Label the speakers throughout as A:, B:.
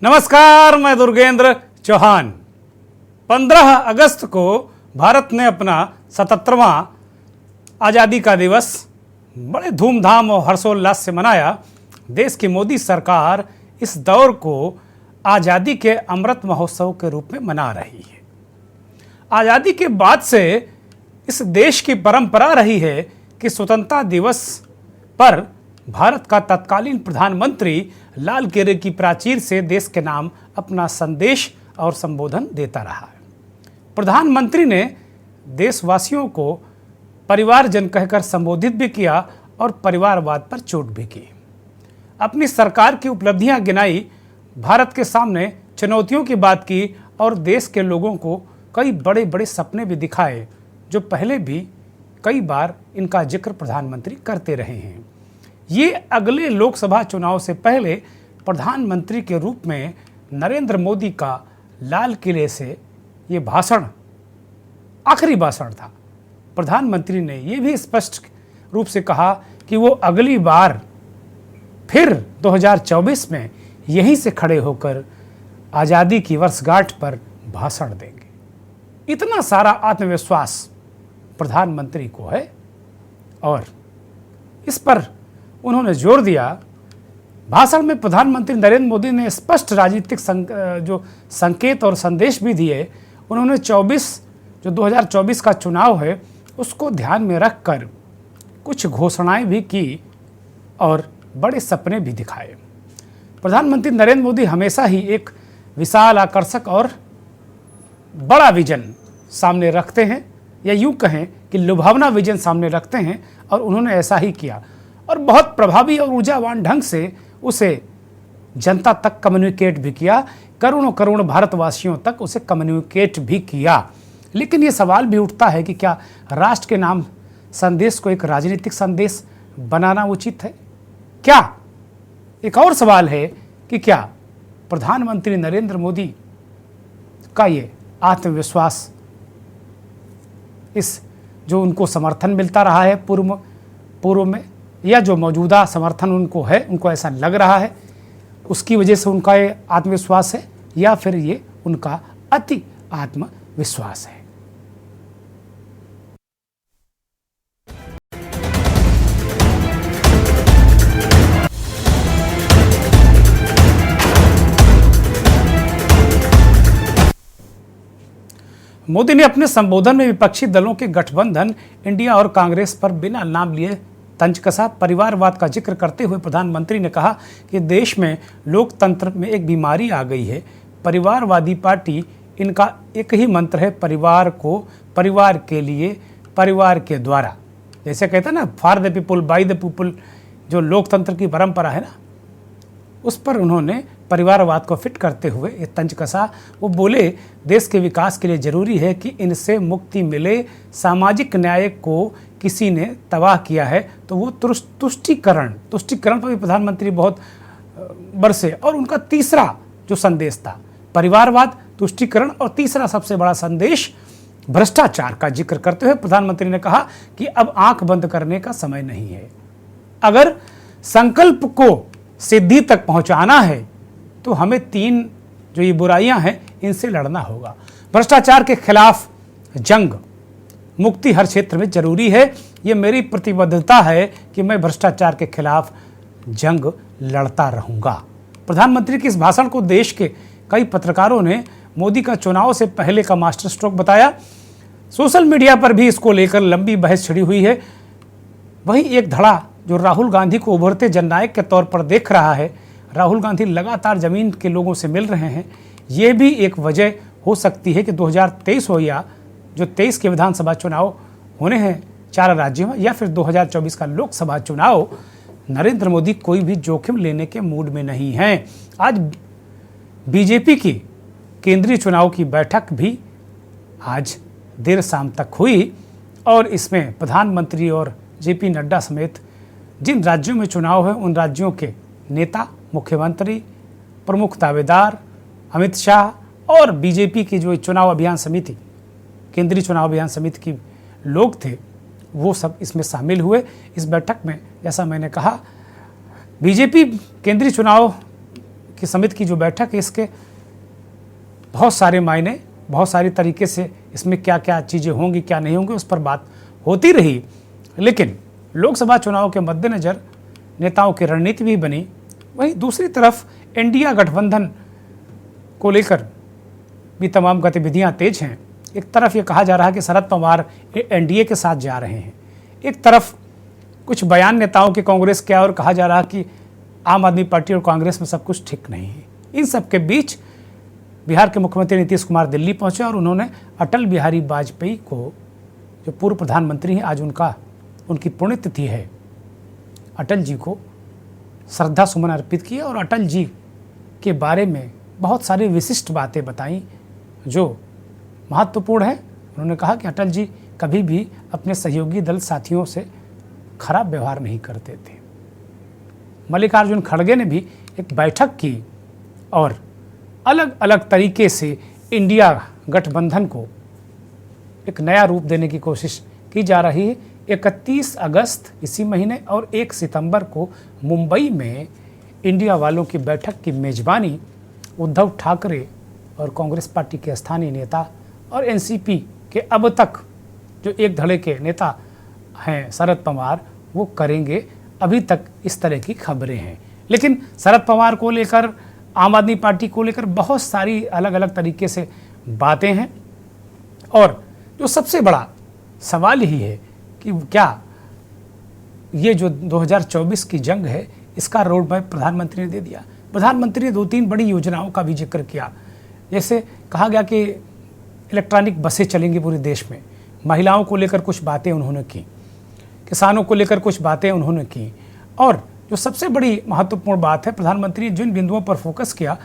A: नमस्कार, मैं दुर्गेंद्र चौहान। 15 अगस्त को भारत ने अपना 77वां आज़ादी का दिवस बड़े धूमधाम और हर्षोल्लास से मनाया। देश की मोदी सरकार इस दौर को आज़ादी के अमृत महोत्सव के रूप में मना रही है। आज़ादी के बाद से इस देश की परंपरा रही है कि स्वतंत्रता दिवस पर भारत का तत्कालीन प्रधानमंत्री लाल किले की प्राचीर से देश के नाम अपना संदेश और संबोधन देता रहा है। प्रधानमंत्री ने देशवासियों को परिवारजन कहकर संबोधित भी किया और परिवारवाद पर चोट भी की। अपनी सरकार की उपलब्धियां गिनाई, भारत के सामने चुनौतियों की बात की और देश के लोगों को कई बड़े बड़े सपने भी दिखाए, जो पहले भी कई बार इनका जिक्र प्रधानमंत्री करते रहे हैं। ये अगले लोकसभा चुनाव से पहले प्रधानमंत्री के रूप में नरेंद्र मोदी का लाल किले से ये भाषण आखिरी भाषण था। प्रधानमंत्री ने ये भी स्पष्ट रूप से कहा कि वो अगली बार फिर 2024 में यहीं से खड़े होकर आज़ादी की वर्षगांठ पर भाषण देंगे। इतना सारा आत्मविश्वास प्रधानमंत्री को है और इस पर उन्होंने जोर दिया। भाषण में प्रधानमंत्री नरेंद्र मोदी ने स्पष्ट राजनीतिक जो संकेत और संदेश भी दिए। उन्होंने 2024 का चुनाव है उसको ध्यान में रखकर कुछ घोषणाएं भी की और बड़े सपने भी दिखाए। प्रधानमंत्री नरेंद्र मोदी हमेशा ही एक विशाल, आकर्षक और बड़ा विजन सामने रखते हैं, या यूँ कहें कि लुभावना विजन सामने रखते हैं, और उन्होंने ऐसा ही किया और बहुत प्रभावी और ऊर्जावान ढंग से उसे जनता तक कम्युनिकेट भी किया। करोड़ों करोड़ भारतवासियों तक उसे कम्युनिकेट भी किया। लेकिन ये सवाल भी उठता है कि क्या राष्ट्र के नाम संदेश को एक राजनीतिक संदेश बनाना उचित है? क्या एक और सवाल है कि क्या प्रधानमंत्री नरेंद्र मोदी का ये आत्मविश्वास, इस जो उनको समर्थन मिलता रहा है पूर्व में, या जो मौजूदा समर्थन उनको है, उनको ऐसा लग रहा है उसकी वजह से उनका ये आत्मविश्वास है, या फिर ये उनका अति आत्मविश्वास है? मोदी ने अपने संबोधन में विपक्षी दलों के गठबंधन इंडिया और कांग्रेस पर बिना नाम लिए तंज कसा। परिवारवाद का जिक्र करते हुए प्रधानमंत्री ने कहा कि देश में लोकतंत्र में एक बीमारी आ गई है। परिवारवादी पार्टी, इनका एक ही मंत्र है, परिवार को, परिवार के लिए, परिवार के द्वारा। जैसे कहते हैं ना, for the people, by the people, जो लोकतंत्र की परंपरा है ना, उस पर उन्होंने परिवारवाद को फिट करते हुए ये तंज कसा। वो बोले, देश के विकास के लिए जरूरी है कि इनसे मुक्ति मिले। सामाजिक न्याय को किसी ने तबाह किया है तो वो तुष्टीकरण पर भी प्रधानमंत्री बहुत बरसे। और उनका तीसरा जो संदेश था परिवारवाद, तुष्टीकरण, और तीसरा सबसे बड़ा संदेश भ्रष्टाचार का जिक्र करते हुए प्रधानमंत्री ने कहा कि अब आंख बंद करने का समय नहीं है। अगर संकल्प को सिद्धि तक पहुंचाना है तो हमें 3 जो ये बुराइयां हैं इनसे लड़ना होगा। भ्रष्टाचार के खिलाफ जंग, मुक्ति हर क्षेत्र में जरूरी है। ये मेरी प्रतिबद्धता है कि मैं भ्रष्टाचार के खिलाफ जंग लड़ता रहूंगा। प्रधानमंत्री के इस भाषण को देश के कई पत्रकारों ने मोदी का चुनाव से पहले का मास्टर स्ट्रोक बताया। सोशल मीडिया पर भी इसको लेकर लंबी बहस छिड़ी हुई है। वहीं एक धड़ा जो राहुल गांधी को उभरते जननायक के तौर पर देख रहा है, राहुल गांधी लगातार जमीन के लोगों से मिल रहे हैं, ये भी एक वजह हो सकती है कि 2023 हो या जो 23 के विधानसभा चुनाव होने हैं 4 राज्यों में, या फिर 2024 का लोकसभा चुनाव, नरेंद्र मोदी कोई भी जोखिम लेने के मूड में नहीं हैं। आज बीजेपी की केंद्रीय चुनाव की बैठक भी आज देर शाम तक हुई और इसमें प्रधानमंत्री और जेपी नड्डा समेत जिन राज्यों में चुनाव है उन राज्यों के नेता, मुख्यमंत्री, प्रमुख दावेदार, अमित शाह और बीजेपी की जो चुनाव अभियान समिति, केंद्रीय चुनाव अभियान समिति की लोग थे, वो सब इसमें शामिल हुए। इस बैठक में जैसा मैंने कहा, बीजेपी केंद्रीय चुनाव की समिति की जो बैठक है, इसके बहुत सारे मायने, बहुत सारी तरीके से इसमें क्या क्या चीज़ें होंगी, क्या नहीं होंगी, उस पर बात होती रही। लेकिन लोकसभा चुनाव के मद्देनज़र नेताओं की रणनीति भी बनी। वहीं दूसरी तरफ इंडिया गठबंधन को लेकर भी तमाम गतिविधियां तेज हैं। एक तरफ ये कहा जा रहा है कि शरद पवार एनडीए के साथ जा रहे हैं, एक तरफ कुछ बयान नेताओं के कांग्रेस के और कहा जा रहा है कि आम आदमी पार्टी और कांग्रेस में सब कुछ ठीक नहीं है। इन सब के बीच बिहार के मुख्यमंत्री नीतीश कुमार दिल्ली पहुंचे और उन्होंने अटल बिहारी वाजपेयी को, जो पूर्व प्रधानमंत्री हैं, आज उनकी पुण्यतिथि है, अटल जी को श्रद्धा सुमन अर्पित किए और अटल जी के बारे में बहुत सारी विशिष्ट बातें बताई जो महत्वपूर्ण है। उन्होंने कहा कि अटल जी कभी भी अपने सहयोगी दल साथियों से खराब व्यवहार नहीं करते थे। मल्लिकार्जुन खड़गे ने भी एक बैठक की और अलग अलग तरीके से इंडिया गठबंधन को एक नया रूप देने की कोशिश की जा रही है। 31 अगस्त इसी महीने और 1 सितंबर को मुंबई में इंडिया वालों की बैठक की मेजबानी उद्धव ठाकरे और कांग्रेस पार्टी के स्थानीय नेता और एनसीपी के अब तक जो एक धड़े के नेता हैं शरद पवार, वो करेंगे। अभी तक इस तरह की खबरें हैं, लेकिन शरद पवार को लेकर, आम आदमी पार्टी को लेकर बहुत सारी अलग अलग तरीके से बातें हैं। और जो सबसे बड़ा सवाल यही है कि क्या ये जो 2024 की जंग है, इसका रोड मैप प्रधानमंत्री ने दे दिया। प्रधानमंत्री ने 2-3 बड़ी योजनाओं का भी जिक्र किया। जैसे कहा गया कि इलेक्ट्रॉनिक बसें चलेंगी पूरे देश में, महिलाओं को लेकर कुछ बातें उन्होंने की, किसानों को लेकर कुछ बातें उन्होंने की। और जो सबसे बड़ी महत्वपूर्ण बात है, प्रधानमंत्री ने जिन बिंदुओं पर फोकस किया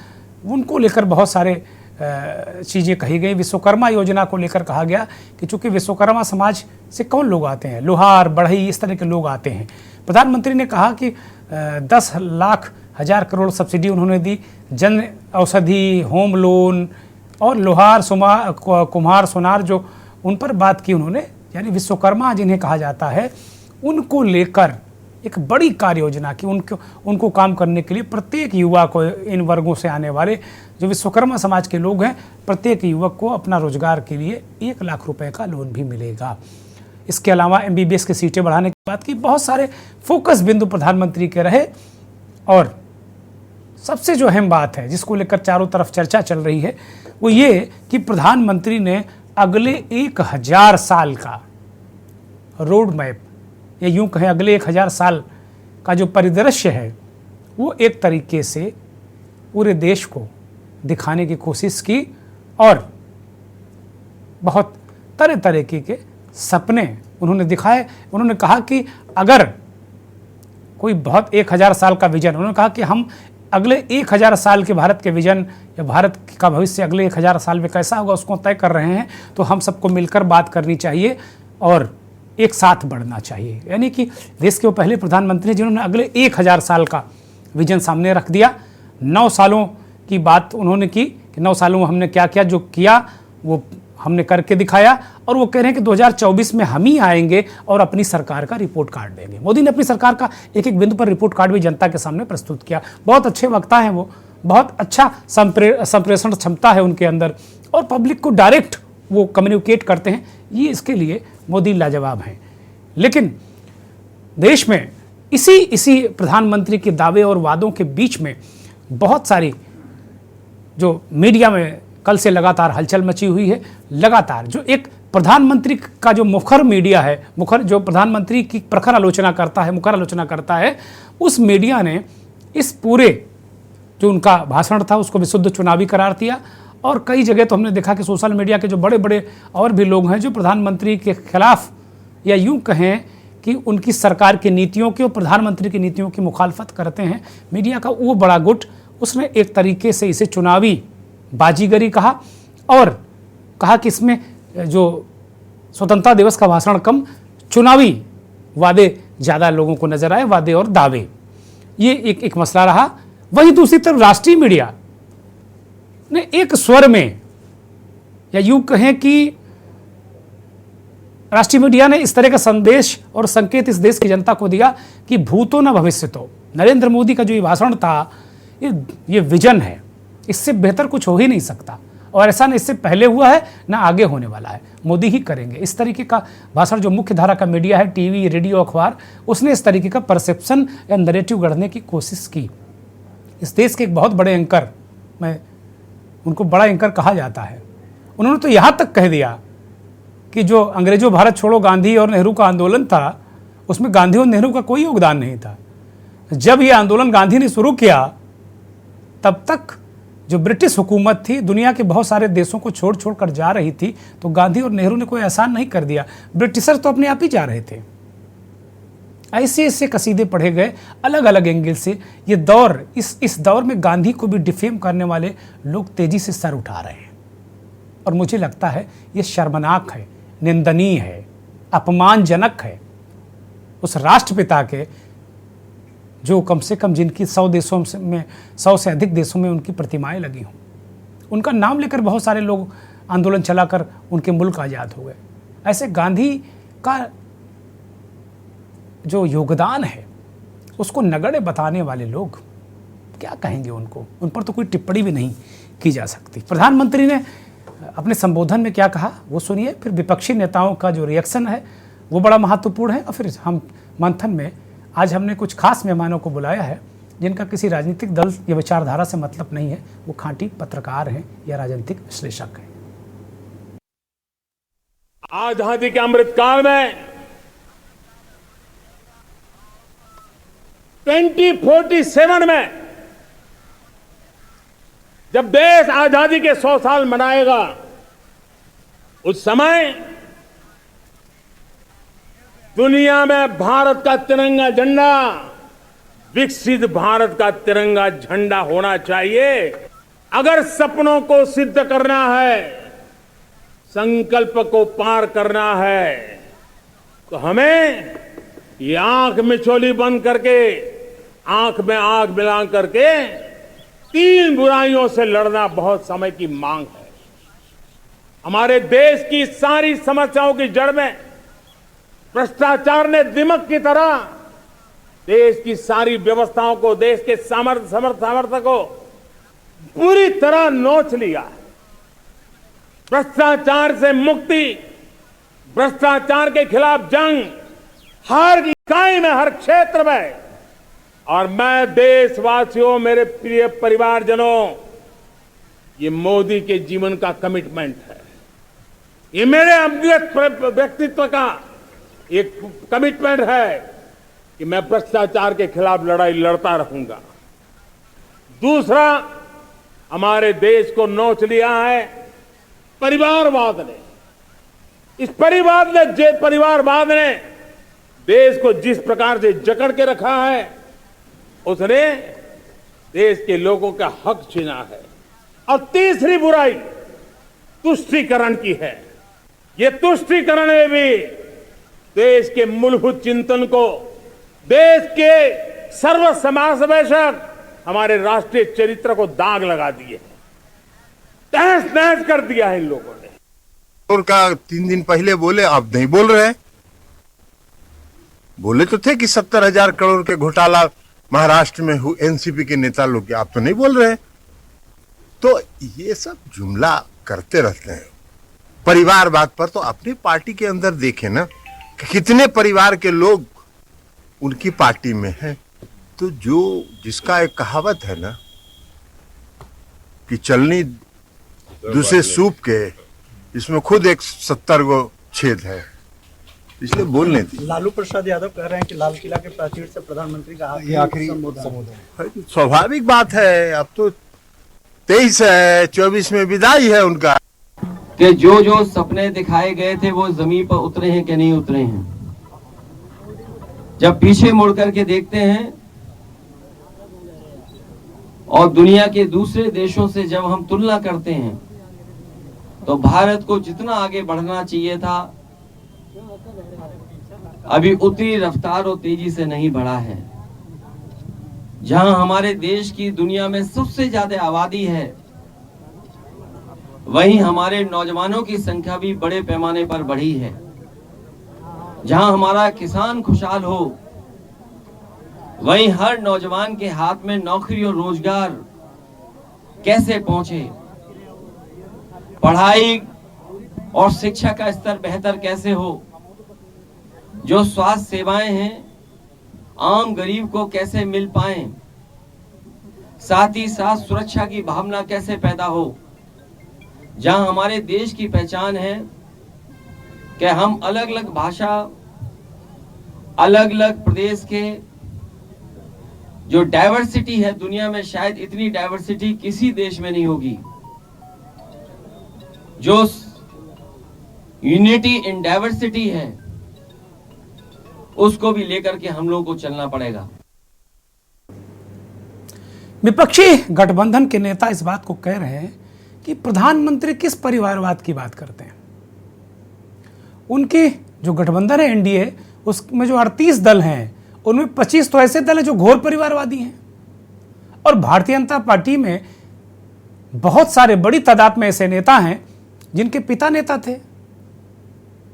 A: उनको लेकर बहुत सारे चीज़ें कही गई। विश्वकर्मा योजना को लेकर कहा गया कि चूंकि विश्वकर्मा समाज से कौन लोग आते हैं, लोहार, बढ़ई, इस तरह के लोग आते हैं। प्रधानमंत्री ने कहा कि 10 लाख हज़ार करोड़ सब्सिडी उन्होंने दी, जन औषधि, होम लोन और लोहार, कुम्हार, सोनार जो उन पर बात की उन्होंने, यानी विश्वकर्मा जिन्हें कहा जाता है, उनको लेकर एक बड़ी कार्य योजना की। उनको काम करने के लिए प्रत्येक युवा को, इन वर्गों से आने वाले जो विश्वकर्मा समाज के लोग हैं, प्रत्येक युवक को अपना रोजगार के लिए 1 लाख रुपए का लोन भी मिलेगा। इसके अलावा MBBS की सीटें बढ़ाने की बात की। बहुत सारे फोकस बिंदु प्रधानमंत्री के रहे। और सबसे जो अहम बात है जिसको लेकर चारों तरफ चर्चा चल रही है, वो ये कि प्रधानमंत्री ने अगले 1000 साल का रोड मैप, या यूं कहें अगले 1000 साल का जो परिदृश्य है, वो एक तरीके से पूरे देश को दिखाने की कोशिश की। और बहुत तरह तरीके के सपने उन्होंने दिखाए। उन्होंने कहा कि अगर कोई बहुत 1000 साल का विजन, उन्होंने कहा कि हम अगले 1000 साल के भारत के विजन या भारत का भविष्य अगले 1000 साल में कैसा होगा उसको तय कर रहे हैं, तो हम सबको मिलकर बात करनी चाहिए और एक साथ बढ़ना चाहिए। यानी कि देश के वो पहले प्रधानमंत्री जिन्होंने अगले 1000 साल का विजन सामने रख दिया। 9 सालों की बात उन्होंने की कि 9 सालों में हमने क्या किया, जो किया वो हमने करके दिखाया। और वो कह रहे हैं कि 2024 में हम ही आएंगे और अपनी सरकार का रिपोर्ट कार्ड देंगे। मोदी ने अपनी सरकार का एक एक बिंदु पर रिपोर्ट कार्ड भी जनता के सामने प्रस्तुत किया। बहुत अच्छे वक्ता हैं वो, बहुत अच्छा संप्रेषण क्षमता है उनके अंदर और पब्लिक को डायरेक्ट वो कम्युनिकेट करते हैं। ये इसके लिए मोदी लाजवाब हैं। लेकिन देश में इसी प्रधानमंत्री के दावे और वादों के बीच में बहुत सारी जो मीडिया में कल से लगातार हलचल मची हुई है। लगातार जो एक प्रधानमंत्री का जो मुखर मीडिया है, जो प्रधानमंत्री की प्रखर आलोचना करता है, मुखर आलोचना करता है, उस मीडिया ने इस पूरे जो उनका भाषण था उसको विशुद्ध चुनावी करार दिया। और कई जगह तो हमने देखा कि सोशल मीडिया के जो बड़े बड़े और भी लोग हैं जो प्रधानमंत्री के खिलाफ, या यूं कहें कि उनकी सरकार की नीतियों की और प्रधानमंत्री की नीतियों की मुखालफत करते हैं, मीडिया का वो बड़ा गुट, उसने एक तरीके से इसे चुनावी बाजीगरी कहा और कहा कि इसमें जो स्वतंत्रता दिवस का भाषण कम, चुनावी वादे ज़्यादा लोगों को नजर आए, वादे और दावे, ये एक मसला रहा। वहीं दूसरी तरफ राष्ट्रीय मीडिया ने एक स्वर में, या यूं कहें कि राष्ट्रीय मीडिया ने इस तरह का संदेश और संकेत इस देश की जनता को दिया कि भूतो न भविष्यतो। नरेंद्र मोदी का जो ये भाषण था, ये विजन है, इससे बेहतर कुछ हो ही नहीं सकता। और ऐसा ना इससे पहले हुआ है ना आगे होने वाला है, मोदी ही करेंगे। इस तरीके का भाषण जो मुख्य धारा का मीडिया है, टीवी, रेडियो, अखबार, उसने इस तरीके का परसेप्शन या नैरेटिव गढ़ने की कोशिश की। इस देश के एक बहुत बड़े एंकर, मैं उनको बड़ा एंकर कहा जाता है, उन्होंने तो यहाँ तक कह दिया कि जो अंग्रेजों भारत छोड़ो गांधी और नेहरू का आंदोलन था, उसमें गांधी और नेहरू का कोई योगदान नहीं था। जब ये आंदोलन गांधी ने शुरू किया, तब तक जो ब्रिटिश हुकूमत थी दुनिया के बहुत सारे देशों को छोड़ छोड़ कर जा रही थी, तो गांधी और नेहरू ने कोई एहसान नहीं कर दिया, ब्रिटिशर तो अपने आप ही जा रहे थे। ऐसे ऐसे कसीदे पढ़े गए अलग अलग एंगल से। ये दौर, इस दौर में गांधी को भी डिफेम करने वाले लोग तेजी से सर उठा रहे हैं, और मुझे लगता है ये शर्मनाक है, निंदनीय है, अपमानजनक है उस राष्ट्रपिता के, जो कम से कम जिनकी 100 देशों में, 100 से अधिक देशों में उनकी प्रतिमाएं लगी हों। उनका नाम लेकर बहुत सारे लोग आंदोलन चलाकर उनके मुल्क आज़ाद हो गए। ऐसे गांधी का जो योगदान है उसको नगण्य बताने वाले लोग क्या कहेंगे उनको? उन पर तो कोई टिप्पणी भी नहीं की जा सकती। प्रधानमंत्री ने अपने संबोधन में क्या कहा वो सुनिए, फिर विपक्षी नेताओं का जो रिएक्शन है वो बड़ा महत्वपूर्ण है, और फिर हम मंथन में आज हमने कुछ खास मेहमानों को बुलाया है जिनका किसी राजनीतिक दल या विचारधारा से मतलब नहीं है, वो खांटी पत्रकार हैं या राजनीतिक विश्लेषक हैं।
B: आजादी के अमृतकाल में 2047 में जब देश आजादी के 100 साल मनाएगा, उस समय दुनिया में भारत का तिरंगा झंडा विकसित भारत का तिरंगा झंडा होना चाहिए। अगर सपनों को सिद्ध करना है, संकल्प को पार करना है, तो हमें ये आंख मिचौली बंद करके, आंख में आंख मिला करके 3 बुराइयों से लड़ना बहुत समय की मांग है। हमारे देश की सारी समस्याओं की जड़ में भ्रष्टाचार ने दिमक की तरह देश की सारी व्यवस्थाओं को, देश के सामर्थ्य को पूरी तरह नोच लिया। भ्रष्टाचार से मुक्ति, भ्रष्टाचार के खिलाफ जंग हर इकाई में, हर क्षेत्र में। और मैं देशवासियों, मेरे प्रिय परिवारजनों, ये मोदी के जीवन का कमिटमेंट है, ये मेरे अंतर्गत व्यक्तित्व का एक कमिटमेंट है कि मैं भ्रष्टाचार के खिलाफ लड़ाई लड़ता रहूंगा। दूसरा, हमारे देश को नोच लिया है परिवारवाद ने। इस परिवारवाद ने देश को जिस प्रकार से जकड़ के रखा है, उसने देश के लोगों का हक छीना है। और तीसरी बुराई तुष्टीकरण की है। ये तुष्टीकरण में भी देश के मूलभूत चिंतन को, देश के सर्वसमावेशक हमारे राष्ट्रीय चरित्र को दाग लगा दिए, तहस नहस कर दिया है इन लोगों ने।
C: उनका 3 दिन पहले बोले, अब नहीं बोल रहे। बोले तो थे कि 70,000 करोड़ के घोटाला महाराष्ट्र में एनसीपी के नेता लोग, आप तो नहीं बोल रहे। तो ये सब जुमला करते रहते हैं। परिवारवाद पर तो अपनी पार्टी के अंदर देखें ना कि कितने परिवार के लोग उनकी पार्टी में हैं। तो जो जिसका एक कहावत है ना कि चलनी दूसरे सूप के, इसमें खुद एक 70 गो छेद है, इसलिए बोलने दी।
D: लालू प्रसाद यादव कह रहे हैं कि लाल किला के प्राचीर से प्रधानमंत्री का आखिरी संबोधन।
C: स्वाभाविक बात है, अब तो 23 है, 24 में विदाई है उनका।
E: कि जो सपने दिखाए गए थे वो जमीन पर उतरे हैं कि नहीं उतरे हैं। जब पीछे मुड़ करके देखते हैं और दुनिया के दूसरे देशों से जब हम तुलना करते हैं, तो भारत को जितना आगे बढ़ना चाहिए था, अभी उतनी रफ्तार और तेजी से नहीं बढ़ा है। जहां हमारे देश की दुनिया में सबसे ज्यादा आबादी है, वहीं हमारे नौजवानों की संख्या भी बड़े पैमाने पर बढ़ी है। जहां हमारा किसान खुशहाल हो, वहीं हर नौजवान के हाथ में नौकरी और रोजगार कैसे पहुंचे, पढ़ाई और शिक्षा का स्तर बेहतर कैसे हो, जो स्वास्थ्य सेवाएं हैं आम गरीब को कैसे मिल पाएं, साथ ही साथ सुरक्षा की भावना कैसे पैदा हो। जहां हमारे देश की पहचान है कि हम अलग अलग भाषा, अलग अलग प्रदेश के जो डाइवर्सिटी है, दुनिया में शायद इतनी डाइवर्सिटी किसी देश में नहीं होगी। जो यूनिटी इन डाइवर्सिटी है उसको भी लेकर के हम लोगों को चलना पड़ेगा।
A: विपक्षी गठबंधन के नेता इस बात को कह रहे हैं कि प्रधानमंत्री किस परिवारवाद की बात करते हैं। उनकी जो गठबंधन है एनडीए, उसमें जो 38 दल हैं उनमें 25 तो ऐसे दल हैं जो घोर परिवारवादी हैं, और भारतीय जनता पार्टी में बहुत सारे बड़ी तादाद में ऐसे नेता हैं जिनके पिता नेता थे।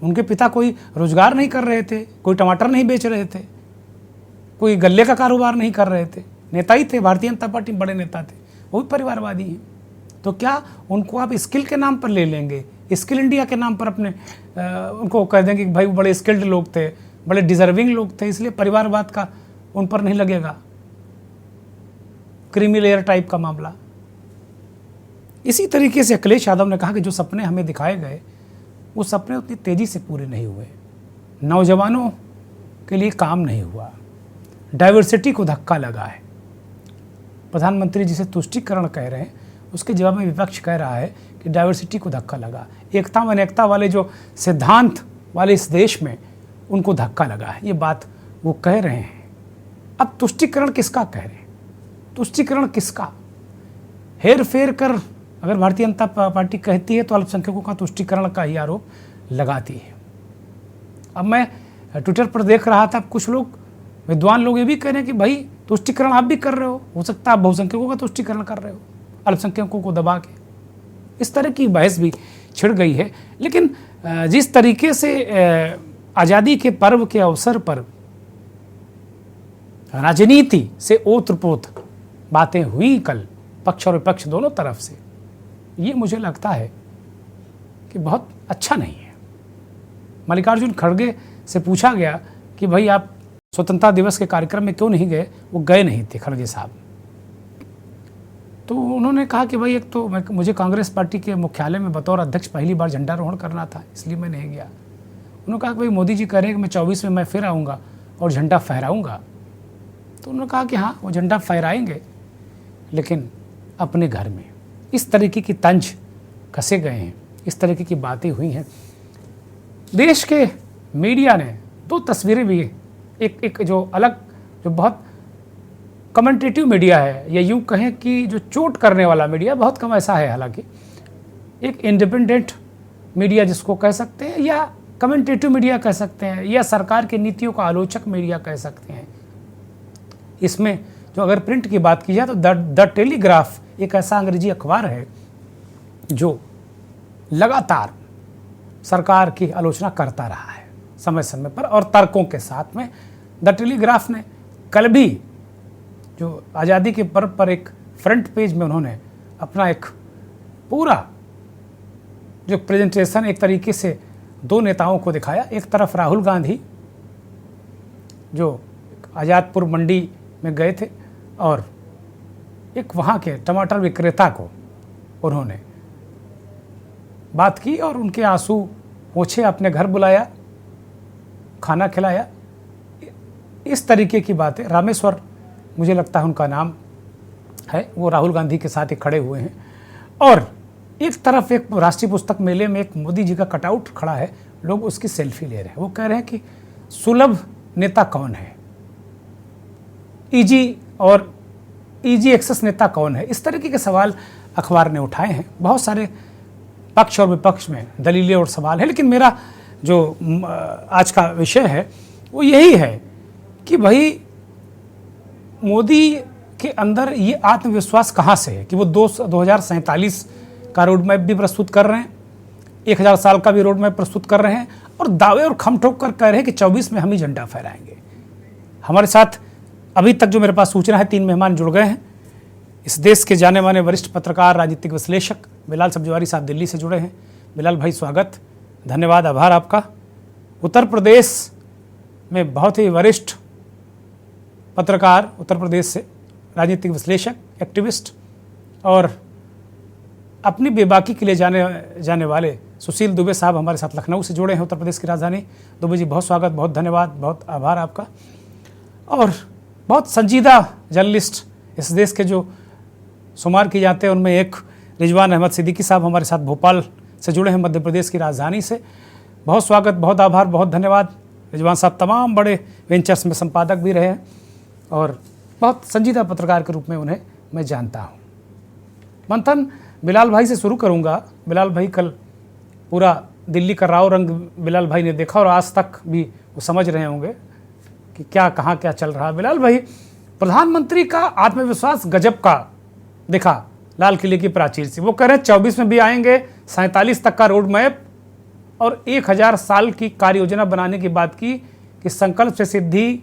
A: उनके पिता कोई रोजगार नहीं कर रहे थे, कोई टमाटर नहीं बेच रहे थे, कोई गल्ले का कारोबार नहीं कर रहे थे, नेता ही थे। भारतीय जनता पार्टी में बड़े नेता थे, वो भी परिवारवादी हैं। तो क्या उनको आप स्किल के नाम पर ले लेंगे, स्किल इंडिया के नाम पर अपने उनको कह देंगे कि भाई वो बड़े स्किल्ड लोग थे, बड़े डिजर्विंग लोग थे, इसलिए परिवारवाद का उन पर नहीं लगेगा, क्रीमी लेयर टाइप का मामला। इसी तरीके से अखिलेश यादव ने कहा कि जो सपने हमें दिखाए गए वो सपने उतनी तेजी से पूरे नहीं हुए, नौजवानों के लिए काम नहीं हुआ, डाइवर्सिटी को धक्का लगा है। प्रधानमंत्री जिसे तुष्टीकरण कह रहे हैं उसके जवाब में विपक्ष कह रहा है कि डाइवर्सिटी को धक्का लगा, एकता व अनेकता वाले जो सिद्धांत वाले इस देश में उनको धक्का लगा है, ये बात वो कह रहे हैं। अब तुष्टीकरण किसका कह रहे हैं, तुष्टीकरण किसका? हेर फेर कर अगर भारतीय जनता पार्टी कहती है तो अल्पसंख्यकों का तुष्टीकरण का ही आरोप लगाती है। अब मैं ट्विटर पर देख रहा था, कुछ लोग विद्वान लोग ये भी कह रहे हैं कि भाई तुष्टीकरण आप भी कर रहे हो सकता है आप बहुसंख्यकों का तुष्टीकरण कर रहे हो, अल्पसंख्यकों को दबा के। इस तरह की बहस भी छिड़ गई है। लेकिन जिस तरीके से आज़ादी के पर्व के अवसर पर राजनीति से ओतप्रोत बातें हुई कल पक्ष और विपक्ष दोनों तरफ से, ये मुझे लगता है कि बहुत अच्छा नहीं है। मल्लिकार्जुन खड़गे से पूछा गया कि भाई आप स्वतंत्रता दिवस के कार्यक्रम में क्यों नहीं गए, वो गए नहीं थे खड़गे साहब। तो उन्होंने कहा कि भाई एक तो मुझे कांग्रेस पार्टी के मुख्यालय में बतौर अध्यक्ष पहली बार झंडारोहण करना था, इसलिए मैं नहीं गया। उन्होंने कहा कि भाई मोदी जी कह रहे हैं कि मैं 24 में मैं फिर आऊँगा और झंडा फहराऊँगा। तो उन्होंने कहा कि हाँ वो झंडा फहराएंगे लेकिन अपने घर में। इस तरीके की तंज कसे गए हैं, इस तरीके की बातें हुई हैं। देश के मीडिया ने दो तस्वीरें भी, एक जो अलग जो बहुत कमेंटेटिव मीडिया है, या यूँ कहें कि जो चोट करने वाला मीडिया, बहुत कम ऐसा है हालांकि, एक इंडिपेंडेंट मीडिया जिसको कह सकते हैं, या कमेंटेटिव मीडिया कह सकते हैं, या सरकार की नीतियों का आलोचक मीडिया कह सकते हैं। इसमें जो अगर प्रिंट की बात की जाए तो द टेलीग्राफ एक ऐसा अंग्रेजी अखबार है जो लगातार सरकार की आलोचना करता रहा है समय समय पर और तर्कों के साथ में। द टेलीग्राफ ने कल भी जो आज़ादी के पर्व पर एक फ्रंट पेज में उन्होंने अपना एक पूरा जो प्रेजेंटेशन एक तरीके से दो नेताओं को दिखाया। एक तरफ राहुल गांधी जो आज़ादपुर मंडी में गए थे और एक वहाँ के टमाटर विक्रेता को उन्होंने बात की और उनके आंसू पोंछे, अपने घर बुलाया, खाना खिलाया। इस तरीके की बातें। रामेश्वर मुझे लगता है उनका नाम है, वो राहुल गांधी के साथ ही खड़े हुए हैं। और एक तरफ एक राष्ट्रीय पुस्तक मेले में एक मोदी जी का कटआउट खड़ा है, लोग उसकी सेल्फी ले रहे हैं। वो कह रहे हैं कि सुलभ नेता कौन है, इजी एक्सेस नेता कौन है। इस तरीके के सवाल अखबार ने उठाए हैं। बहुत सारे पक्ष और विपक्ष में दलीलें और सवाल है, लेकिन मेरा जो आज का विषय है वो यही है कि भाई मोदी के अंदर ये आत्मविश्वास कहाँ से है कि वो 2047 का रोड मैप भी प्रस्तुत कर रहे हैं, 1000 साल का भी रोड मैप प्रस्तुत कर रहे हैं और दावे और खम ठोक कर कह रहे हैं कि 24 में हम ही झंडा फहराएंगे। हमारे साथ अभी तक जो मेरे पास सूचना है 3 मेहमान जुड़ गए हैं। इस देश के जाने माने वरिष्ठ पत्रकार, राजनीतिक विश्लेषक बिलाल सब्जवारी साहब दिल्ली से जुड़े हैं। बिलाल भाई स्वागत, धन्यवाद, आभार आपका। उत्तर प्रदेश में बहुत ही वरिष्ठ पत्रकार, उत्तर प्रदेश से राजनीतिक विश्लेषक, एक्टिविस्ट और अपनी बेबाकी के लिए जाने वाले सुशील दुबे साहब हमारे साथ लखनऊ से जुड़े हैं, उत्तर प्रदेश की राजधानी। दुबे जी बहुत स्वागत, बहुत धन्यवाद, बहुत आभार आपका। और बहुत संजीदा जर्नलिस्ट इस देश के जो शुमार किए जाते हैं उनमें एक रिजवान अहमद सिद्दीकी साहब हमारे साथ भोपाल से जुड़े हैं, मध्य प्रदेश की राजधानी से। बहुत स्वागत, बहुत आभार, बहुत धन्यवाद। रिजवान साहब तमाम बड़े वेंचर्स में संपादक भी रहे हैं और बहुत संजीदा पत्रकार के रूप में उन्हें मैं जानता हूँ। मंथन बिलाल भाई से शुरू करूँगा। बिलाल भाई, कल पूरा दिल्ली का राव रंग बिलाल भाई ने देखा और आज तक भी वो समझ रहे होंगे कि क्या कहाँ क्या चल रहा है। बिलाल भाई, प्रधानमंत्री का आत्मविश्वास गजब का दिखा लाल किले की प्राचीर से। वो कह रहे हैं 24 में भी आएंगे, 47 तक का रोड मैप और 1000 साल की कार्य योजना बनाने की बात की कि संकल्प से सिद्धि,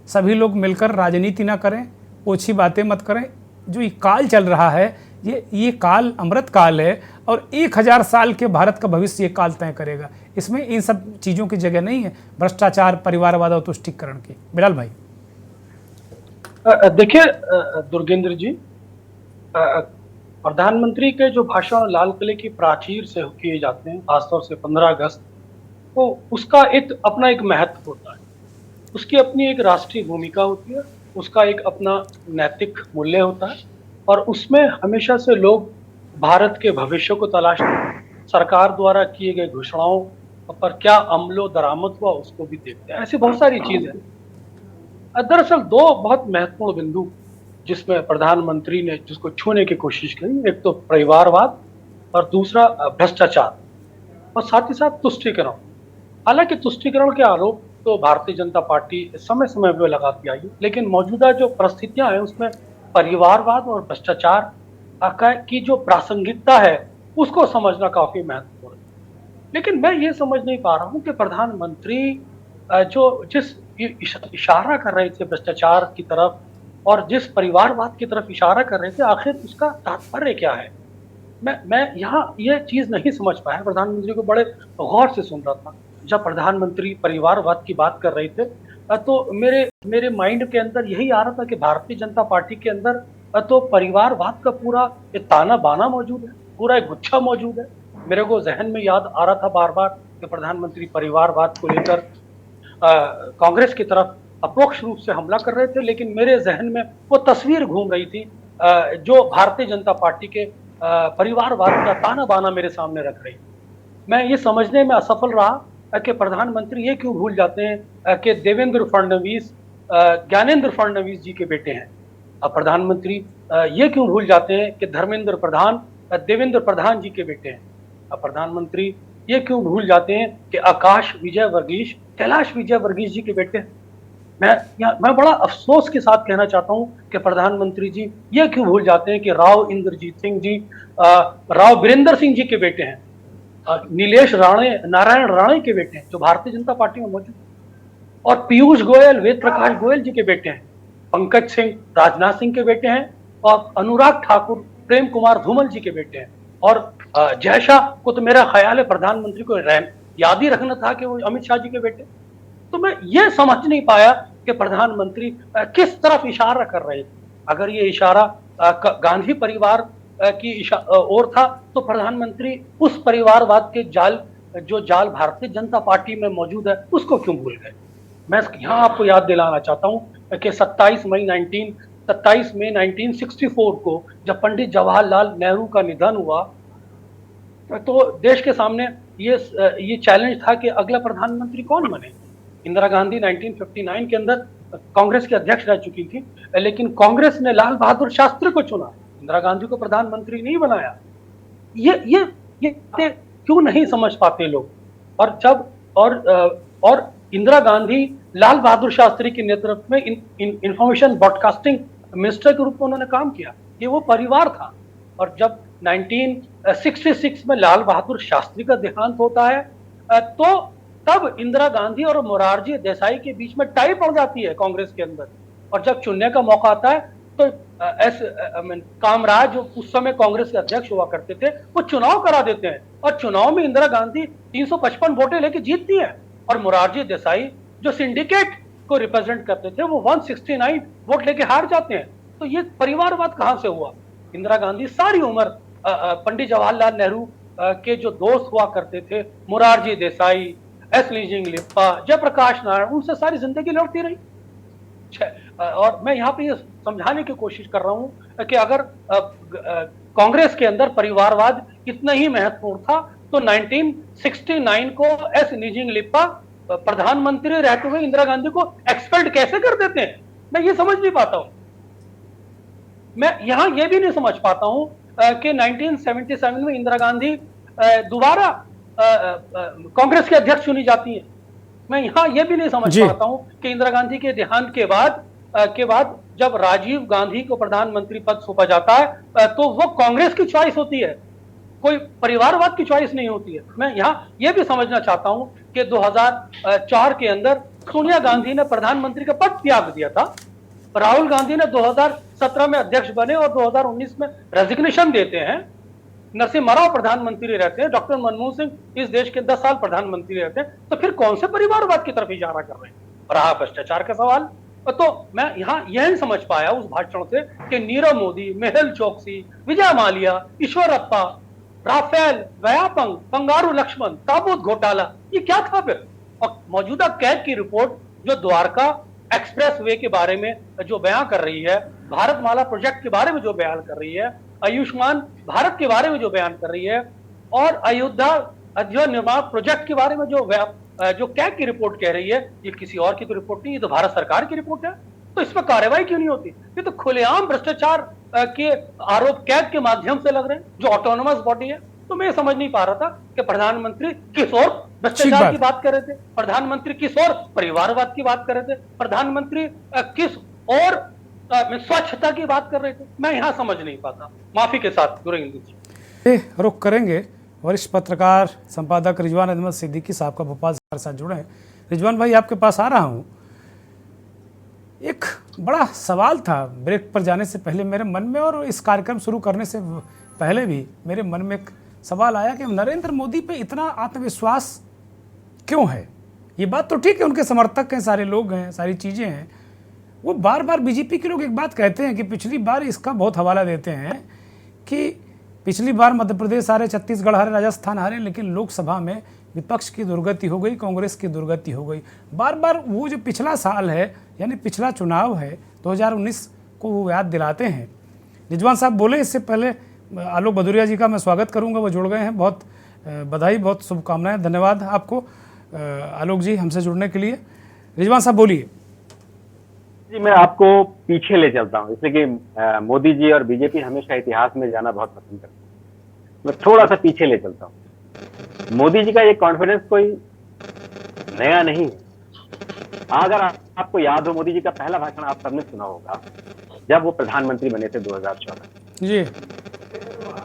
A: सभी लोग मिलकर राजनीति ना करें, ओछी बातें मत करें। जो ये काल चल रहा है ये काल अमृत काल है और 1000 साल के भारत का भविष्य ये काल तय करेगा। इसमें इन सब चीज़ों की जगह नहीं है, भ्रष्टाचार, परिवारवाद और तुष्टीकरण की। बिलाल भाई
D: देखिए दुर्गेंद्र जी, प्रधानमंत्री के जो भाषण लाल किले की प्राचीर से किए जाते हैं, खासतौर से 15 अगस्त, तो उसका एक अपना एक महत्व होता है, उसकी अपनी एक राष्ट्रीय भूमिका होती है, उसका एक अपना नैतिक मूल्य होता है और उसमें हमेशा से लोग भारत के भविष्य को तलाशते हैं। सरकार द्वारा किए गए घोषणाओं पर क्या अमलो दरामद हुआ उसको भी देखते हैं। ऐसी बहुत सारी चीजें। दरअसल 2 बहुत महत्वपूर्ण बिंदु जिसमें प्रधानमंत्री ने जिसको छूने की कोशिश की, एक तो परिवारवाद और दूसरा भ्रष्टाचार और साथ ही साथ तुष्टीकरण। हालांकि तुष्टीकरण के आरोप तो भारतीय जनता पार्टी समय समय पर लगाती आई है, लेकिन मौजूदा जो परिस्थितियां हैं उसमें परिवारवाद और भ्रष्टाचार की जो प्रासंगिकता है उसको समझना काफी महत्वपूर्ण है। लेकिन मैं ये समझ नहीं पा रहा हूं कि प्रधानमंत्री जो जिस इशारा कर रहे थे भ्रष्टाचार की तरफ और जिस परिवारवाद की तरफ इशारा कर रहे थे, आखिर उसका तात्पर्य क्या है। मैं यहाँ ये चीज नहीं समझ पाया। प्रधानमंत्री को बड़े गौर से सुन रहा था। जब प्रधानमंत्री परिवारवाद की बात कर रहे थे तो मेरे माइंड के अंदर यही आ रहा था कि भारतीय जनता पार्टी के अंदर तो परिवारवाद का पूरा एक ताना बाना मौजूद है, पूरा एक गुच्छा मौजूद है। मेरे को जहन में याद आ रहा था बार बार कि प्रधानमंत्री परिवारवाद को लेकर कांग्रेस की तरफ अप्रोक्ष रूप से हमला कर रहे थे, लेकिन मेरे जहन में वो तस्वीर घूम रही थी जो भारतीय जनता पार्टी के परिवारवाद का ताना बाना मेरे सामने रख रही। मैं ये समझने में असफल रहा कि प्रधानमंत्री ये क्यों भूल जाते हैं कि देवेंद्र फडणवीस ज्ञानेंद्र फडणवीस जी के बेटे हैं। प्रधानमंत्री ये क्यों भूल जाते हैं कि धर्मेंद्र प्रधान देवेंद्र प्रधान जी के बेटे हैं। प्रधानमंत्री ये क्यों भूल जाते हैं कि आकाश विजय वर्गीस कैलाश विजय वर्गीस जी के बेटे हैं। मैं बड़ा अफसोस के साथ कहना चाहता हूं कि प्रधानमंत्री जी ये क्यों भूल जाते हैं कि राव इंद्रजीत सिंह जी राव वीरेंद्र सिंह जी के बेटे हैं, नीलेश नारायण राणे के बेटे हैं जो भारतीय जनता पार्टी में मौजूद, और पीयूष गोयल वेद प्रकाश गोयल जी के बेटे हैं, पंकज सिंह राजनाथ सिंह के बेटे हैं और अनुराग ठाकुर प्रेम कुमार धूमल जी के बेटे हैं। और जय शाह को तो मेरा ख्याल है प्रधानमंत्री को याद ही रखना था कि वो अमित शाह जी के बेटे। तो मैं ये समझ नहीं पाया कि प्रधानमंत्री किस तरफ इशारा कर रहे थे। अगर ये इशारा गांधी परिवार की ओर था तो प्रधानमंत्री उस परिवारवाद के जाल भारतीय जनता पार्टी में मौजूद है उसको क्यों भूल गए। मैं यहाँ आपको याद दिलाना चाहता हूँ कि 27 मई 1964 को जब पंडित जवाहरलाल नेहरू का निधन हुआ तो देश के सामने ये चैलेंज था कि अगला प्रधानमंत्री कौन बने। इंदिरा गांधी 1959 के अंदर कांग्रेस के अध्यक्ष रह चुकी थी, लेकिन कांग्रेस ने लाल बहादुर शास्त्री को चुना, इंदिरा गांधी को प्रधानमंत्री नहीं बनाया। ये क्यों नहीं समझ पाते लोग। और इंदिरा गांधी लाल बहादुर शास्त्री के नेतृत्व में इंफॉर्मेशन ब्रॉडकास्टिंग मिनिस्टर के रूप में उन्होंने काम किया। ये वो परिवार था। और जब 1966 में लाल बहादुर शास्त्री का देहांत होता है तो तब इंदिरा गांधी और मोरारजी देसाई के बीच में टाई पड़ जाती है कांग्रेस के अंदर और जब चुनने का मौका आता है तो कामराज जो उस समय कांग्रेस के अध्यक्ष हुआ करते थे वो चुनाव करा देते हैं और चुनाव में इंदिरा गांधी 355 वोटें लेके जीतती है और मोरारजी देसाई जो सिंडिकेट को रिप्रेजेंट करते थे वो 169 वोट लेके हार जाते हैं। तो ये परिवारवाद कहां से हुआ? इंदिरा गांधी सारी उम्र पंडित जवाहरलाल नेहरू के जो दोस्त हुआ करते थे, मोरारजी देसाई, एस लीजिंग लिप्पा, जयप्रकाश नारायण, उनसे सारी जिंदगी लड़ती रही। और मैं यहाँ पे ये समझाने की कोशिश कर रहा हूं कि अगर कांग्रेस के अंदर परिवारवाद इतना ही महत्वपूर्ण था तो 1969 को एस लीजिंग लिप्पा प्रधानमंत्री रहते हुए इंदिरा गांधी को एक्सपेल्ड कैसे कर देते हैं? मैं ये समझ नहीं पाता हूं। मैं यहां ये भी नहीं समझ पाता हूं कि 1977 में इंदिरा गांधी दोबारा कांग्रेस के अध्यक्ष चुनी जाती है। मैं यहां ये भी नहीं समझ पाता हूं कि इंदिरा गांधी के देहांत के बाद जब राजीव गांधी को प्रधानमंत्री पद सौंपा जाता है तो वो कांग्रेस की चॉइस होती है, कोई परिवारवाद की चॉइस नहीं होती है। मैं यहां ये भी समझना चाहता हूं कि 2004 के अंदर सोनिया गांधी ने प्रधानमंत्री का पद त्याग दिया था, राहुल गांधी ने 2017 में अध्यक्ष बने और 2019 में रेजिग्नेशन देते हैं, नरसिम्हा राव प्रधानमंत्री रहते हैं, डॉक्टर मनमोहन सिंह इस देश के 10 साल प्रधानमंत्री रहते हैं, तो फिर कौन से परिवारवाद की तरफ इशारा कर रहे हैं? रहा भ्रष्टाचार का सवाल, तो मैं यहां यह नहीं समझ पाया उस भाषण से कि नीरव मोदी, मेहुल चोकसी, विजय माल्या, ईश्वरप्पा, राफेल, व्यापंग, बंगारू लक्ष्मण, ताबूत घोटाला, ये क्या था फिर? और मौजूदा कैग की रिपोर्ट जो द्वारका एक्सप्रेस वे के बारे में जो बयान कर रही है, भारतमाला प्रोजेक्ट के बारे में जो बयान कर रही है, आयुष्मान भारत के बारे में जो बयान कर रही है और अयोध्या निर्माण प्रोजेक्ट के बारे में जो कैग की रिपोर्ट कह रही है, ये किसी और की तो रिपोर्ट नहीं, ये तो भारत सरकार की रिपोर्ट है। तो इस पर कार्रवाई क्यों नहीं होती? ये तो खुलेआम भ्रष्टाचार के आरोप कैग के माध्यम से लग रहे हैं जो ऑटोनोमस बॉडी है। तो मैं समझ नहीं पा रहा था कि प्रधानमंत्री किस और भ्रष्टाचार की बात कर रहे थे, प्रधानमंत्री किस और परिवारवाद की बात कर रहे थे, प्रधानमंत्री किस और स्वच्छता की बात कर रहे थे। मैं यहां समझ नहीं पाता, माफी के साथ गुरेंद्र जी।
A: रुक करेंगे। वरिष्ठ पत्रकार संपादक रिजवान अहमद सिद्दीकी साहब का भोपाल से हमारे साथ जुड़े हैं। रिजवान भाई, आपके पास आ रहा हूं। एक बड़ा सवाल था ब्रेक पर जाने से पहले मेरे मन में, और इस कार्यक्रम शुरू करने से पहले भी मेरे मन में एक सवाल आया कि नरेंद्र मोदी पे इतना आत्मविश्वास क्यों है? ये बात तो ठीक है, उनके समर्थक हैं, सारे लोग हैं, सारी चीज़ें हैं। वो बार बार बीजेपी के लोग एक बात कहते हैं कि पिछली बार इसका बहुत हवाला देते हैं कि पिछली बार मध्य प्रदेश हारे, छत्तीसगढ़ हारे, राजस्थान हारे, लेकिन लोकसभा में विपक्ष की दुर्गति हो गई, कांग्रेस की दुर्गति हो गई। बार बार वो जो पिछला साल है, यानी पिछला चुनाव है 2019 को वो याद दिलाते हैं। रिजवान साहब बोले, इससे पहले आलोक भदौरिया जी का मैं स्वागत करूंगा, वो जुड़ गए हैं। बहुत बधाई, बहुत शुभकामनाएं, धन्यवाद आपको आलोक जी हमसे जुड़ने के लिए। रिजवान साहब बोलिए।
F: जी, मैं आपको पीछे ले चलता हूँ, इसलिए कि मोदी जी और बीजेपी हमेशा इतिहास में जाना बहुत पसंद करते हैं। मैं थोड़ा सा पीछे ले चलता हूँ। मोदी जी का ये कॉन्फिडेंस कोई नया नहीं है। अगर आपको याद हो, मोदी जी का पहला भाषण आप सबने सुना होगा जब वो प्रधानमंत्री बने थे 2014
A: जी।